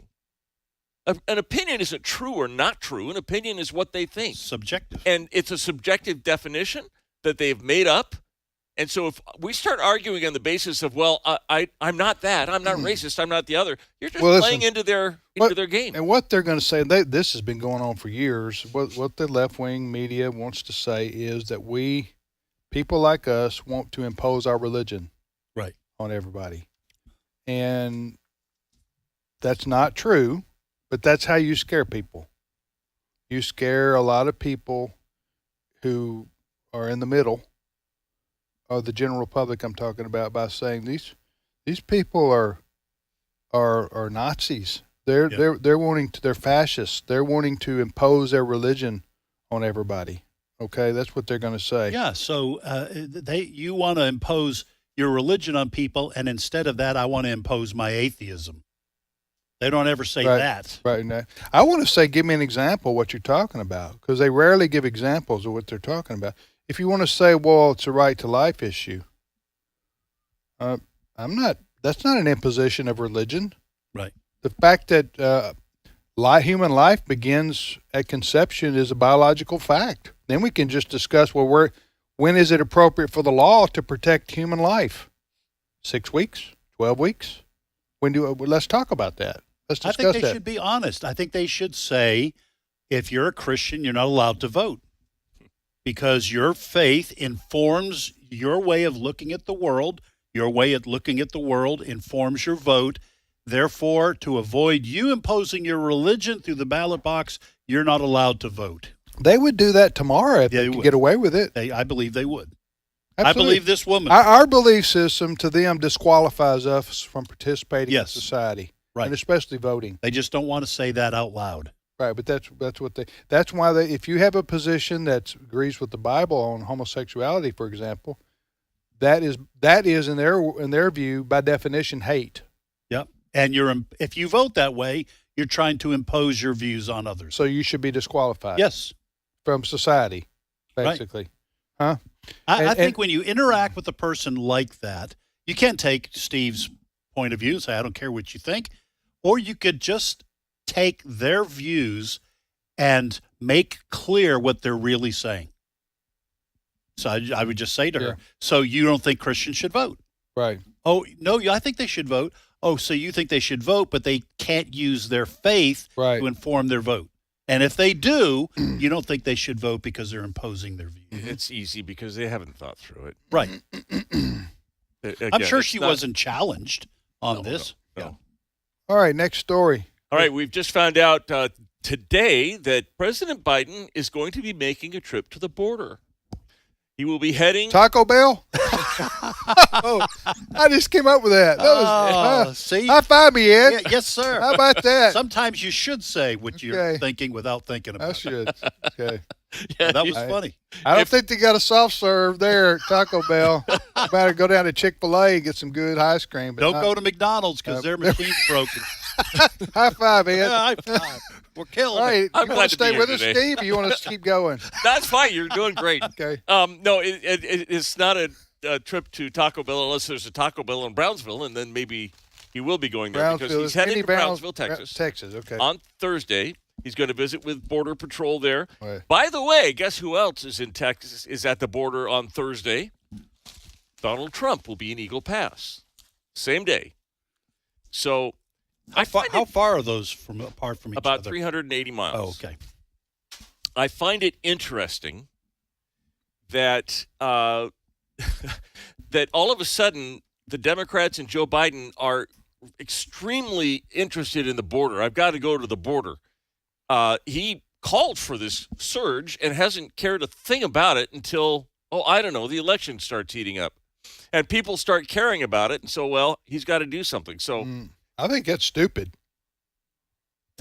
T: An opinion isn't true or not true. An opinion is what they think.
D: Subjective.
T: And it's a subjective definition that they've made up. And so if we start arguing on the basis of, well, I'm not that, I'm not racist, I'm not the other, you're just playing into their game.
C: And what they're going to say, this has been going on for years, what the left-wing media wants to say is that we, people like us, want to impose our religion on everybody. And that's not true, But that's how you scare people. You scare a lot of people who are in the middle, or the general public I'm talking about, by saying these people are Nazis. They're wanting to, they're fascists. They're wanting to impose their religion on everybody. Okay, that's what they're going to say.
D: Yeah, so you want to impose your religion on people, and instead of that, I want to impose my atheism. They don't ever say that.
C: Right. Now, I want to say, give me an example of what you're talking about, because they rarely give examples of what they're talking about. If you want to say, well, it's a right to life issue, that's not an imposition of religion.
D: Right.
C: The fact that human life begins at conception is a biological fact. Then we can just discuss, well, when is it appropriate for the law to protect human life? 6 weeks? 12 weeks? Let's talk about that. Let's discuss that.
D: I think they should be honest. I think they should say, if you're a Christian, you're not allowed to vote, because your faith informs your way of looking at the world. Your way of looking at the world informs your vote. Therefore, to avoid you imposing your religion through the ballot box, you're not allowed to vote.
C: They would do that tomorrow if they could get away with it.
D: I believe they would.
C: Absolutely.
D: I believe this woman.
C: Our belief system to them disqualifies us from participating in society,
D: right,
C: and especially voting.
D: They just don't want to say that out loud.
C: Right, but that's why if you have a position that agrees with the Bible on homosexuality, for example, that is in their view, by definition, hate.
D: Yep. And if you vote that way, you're trying to impose your views on others.
C: So you should be disqualified.
D: Yes.
C: From society, basically.
D: Right.
C: Huh?
D: I think when you interact with a person like that, you can't take Steve's point of view and say, I don't care what you think. Or you could just take their views and make clear what they're really saying. So I would just say to her, so you don't think Christians should vote?
C: Right.
D: Oh, no, I think they should vote. Oh, so you think they should vote, but they can't use their faith to inform their vote. And if they do, you don't think they should vote because they're imposing their view.
T: It's easy because they haven't thought through it.
D: Right.
T: Again,
D: I'm sure she wasn't challenged on this.
T: No.
C: All right, next story.
T: All right, we've just found out today that President Biden is going to be making a trip to the border. He will be heading...
C: Taco Bell? Oh, I just came up with that. That was,
D: see?
C: High five me, Ed.
D: Yeah, yes, sir.
C: How about that?
D: Sometimes you should say what you're thinking without thinking about it.
C: I should. Okay.
D: Yeah, that was funny.
C: I don't think they got a soft serve there at Taco Bell. Better go down to Chick-fil-A and get some good ice cream.
D: Don't go to McDonald's because their machine's broken.
C: High five, Ed.
D: Yeah, high five. We're killing
C: All right,
D: it.
C: you want to stay with us, Steve, or you want us to keep going?
T: That's fine. You're doing great.
C: Okay.
T: No, it's not a trip to Taco Bell unless there's a Taco Bell in Brownsville, and then maybe he will be going there because he's heading to Brownsville, Texas.
C: Texas, okay.
T: On Thursday. He's going to visit with Border Patrol there.
C: Right.
T: By the way, guess who else is in Texas, is at the border on Thursday? Donald Trump will be in Eagle Pass. Same day. So
D: how far are those apart from each other?
T: About 380 miles.
D: Oh, okay.
T: I find it interesting that that all of a sudden the Democrats and Joe Biden are extremely interested in the border. I've got to go to the border. He called for this surge and hasn't cared a thing about it until, the election starts heating up. And people start caring about it, and so, he's got to do something. So
C: I think that's stupid.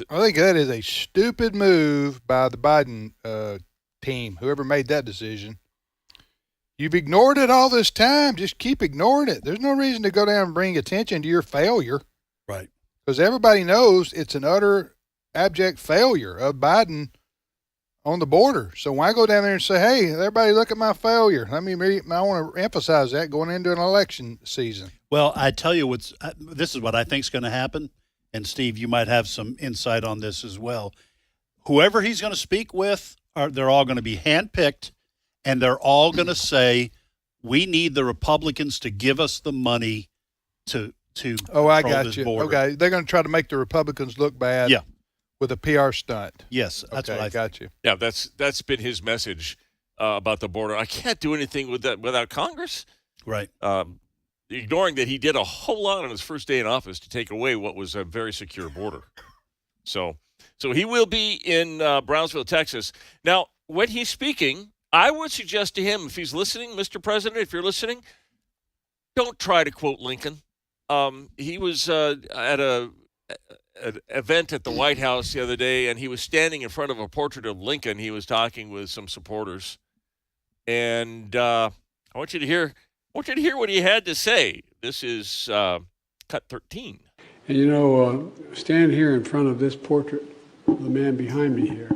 C: I think that is a stupid move by the Biden team, whoever made that decision. You've ignored it all this time. Just keep ignoring it. There's no reason to go down and bring attention to your failure.
D: Right.
C: Because everybody knows it's an utter abject failure of Biden on the border. So why go down there and say, hey, everybody look at my failure? I want to emphasize that going into an election season.
D: Well, I tell you this is what I think is going to happen. And Steve, you might have some insight on this as well. Whoever he's going to speak with, they're all going to be handpicked, and they're all going to say, we need the Republicans to give us the money to
C: I got
D: this
C: you.
D: border.
C: Okay, they're going to try to make the Republicans look bad.
D: Yeah.
C: With a PR stunt.
D: Yes, that's what I
C: got you.
T: Yeah, that's been his message about the border. I can't do anything with that without Congress.
D: Right.
T: Ignoring that he did a whole lot on his first day in office to take away what was a very secure border. So he will be in Brownsville, Texas. Now, when he's speaking, I would suggest to him, if he's listening, Mr. President, if you're listening, don't try to quote Lincoln. He was at an event at the White House the other day, and he was standing in front of a portrait of Lincoln. He was talking with some supporters, and I want you to hear what he had to say. This is cut 13.
G: And stand here in front of this portrait of the man behind me here.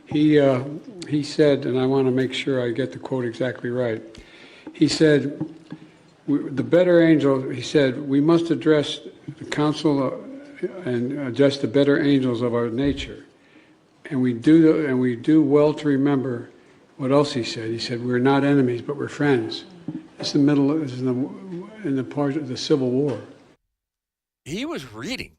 G: He said, and I want to make sure I get the quote exactly right. He said, "The better angel," he said, "we must address the council and address the better angels of our nature, and we do well to remember what else he said. He said, we're not enemies, but we're friends." It's the middle. This is in the part of the Civil War.
T: He was reading.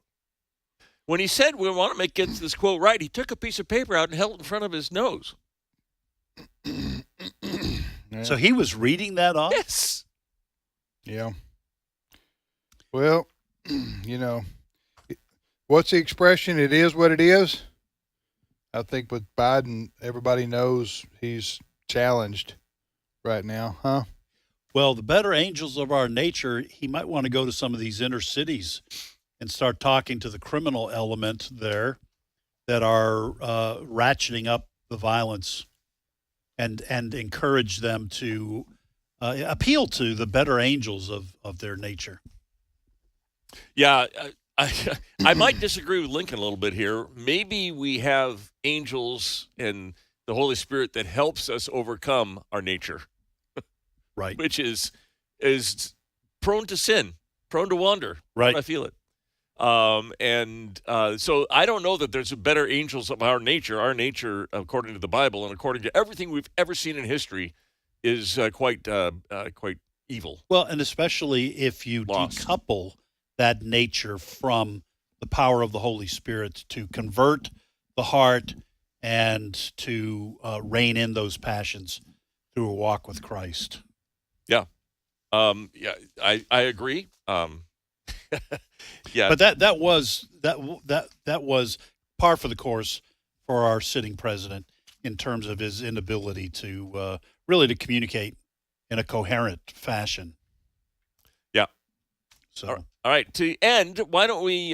T: When he said we want to get this quote right, he took a piece of paper out and held it in front of his nose.
D: So he was reading that off?
T: Yes.
C: Yeah. Well, what's the expression? It is what it is. I think with Biden, everybody knows he's challenged right now, huh?
D: Well, the better angels of our nature, he might want to go to some of these inner cities and start talking to the criminal element there that are ratcheting up the violence and encourage them to appeal to the better angels of their nature.
T: Yeah, I might disagree with Lincoln a little bit here. Maybe we have angels and the Holy Spirit that helps us overcome our nature.
D: Right.
T: Which is prone to sin, prone to wander.
D: Right.
T: I feel it. So I don't know that there's better angels of our nature. Our nature, according to the Bible and according to everything we've ever seen in history, is quite evil.
D: Well, and especially if you decouple that nature from the power of the Holy Spirit to convert the heart and to rein in those passions through a walk with Christ.
T: Yeah. I agree. Yeah.
D: But that was par for the course for our sitting president in terms of his inability to really to communicate in a coherent fashion.
T: Yeah.
D: So
T: all right, to end, why don't we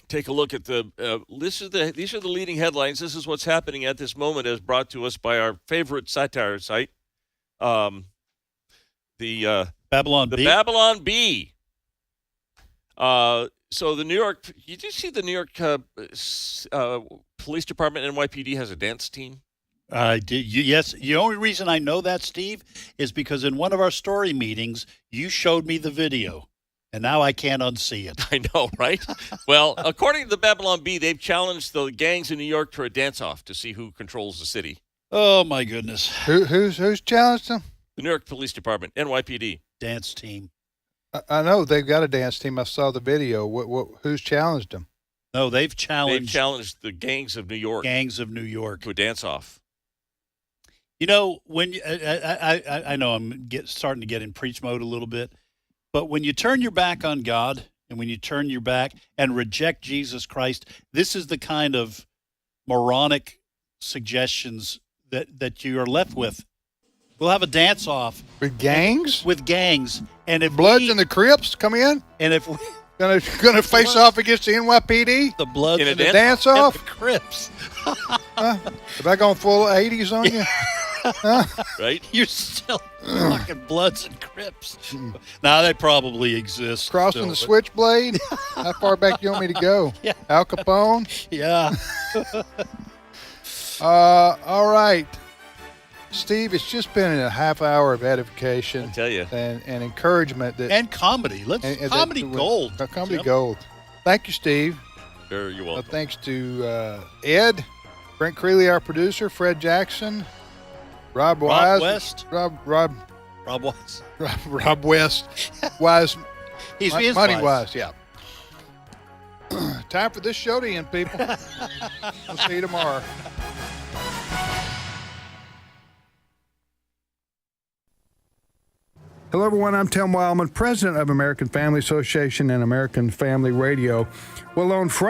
T: take a look at these are the leading headlines. This is what's happening at this moment, as brought to us by our favorite satire site, the
D: Babylon
T: Bee. Babylon Bee. So the New York, did you see the New York Police Department, NYPD, has a dance team?
D: I did. Yes. The only reason I know that, Steve, is because in one of our story meetings, you showed me the video, and now I can't unsee it.
T: I know, right? Well, according to the Babylon Bee, they've challenged the gangs in New York to a dance-off to see who controls the city.
D: Oh, my goodness.
C: Who's challenged them?
T: The New York Police Department, NYPD.
D: Dance team.
C: I know they've got a dance team. I saw the video. Who's challenged them?
D: No, they've challenged
T: the gangs of New York.
D: Gangs of New York
T: to a dance-off.
D: You know, when I know I'm starting to get in preach mode a little bit, but when you turn your back on God and when you turn your back and reject Jesus Christ, this is the kind of moronic suggestions that you are left with. We'll have a dance-off.
C: With gangs?
D: With gangs. And if
C: Bloods and the Crips come in?
D: And if we...
C: Gonna face off against the NYPD?
D: The Bloods
C: and the dance-off?
D: And the Crips.
C: Have I gone full 80s on you? Huh?
T: Right?
D: You're still talking Bloods and Crips. Now, they probably exist.
C: Crossing
D: still,
C: the switchblade? How far back do you want me to go?
D: Yeah.
C: Al Capone?
D: Yeah.
C: All right. Steve, it's just been a half hour of edification.
T: I tell you.
C: And encouragement.
D: And comedy. Comedy gold.
C: Comedy gold. Thank you, Steve.
T: Sure, you're welcome.
C: Thanks to Ed, Brent Creeley, our producer, Fred Jackson, Rob West. Rob
D: West.
C: Rob West. Wise.
D: He's
C: Money
D: wise.
C: Yeah. Time for this show to end, people. We'll see you tomorrow. Hello, everyone. I'm Tim Wildman, president of American Family Association and American Family Radio. Well, on Friday,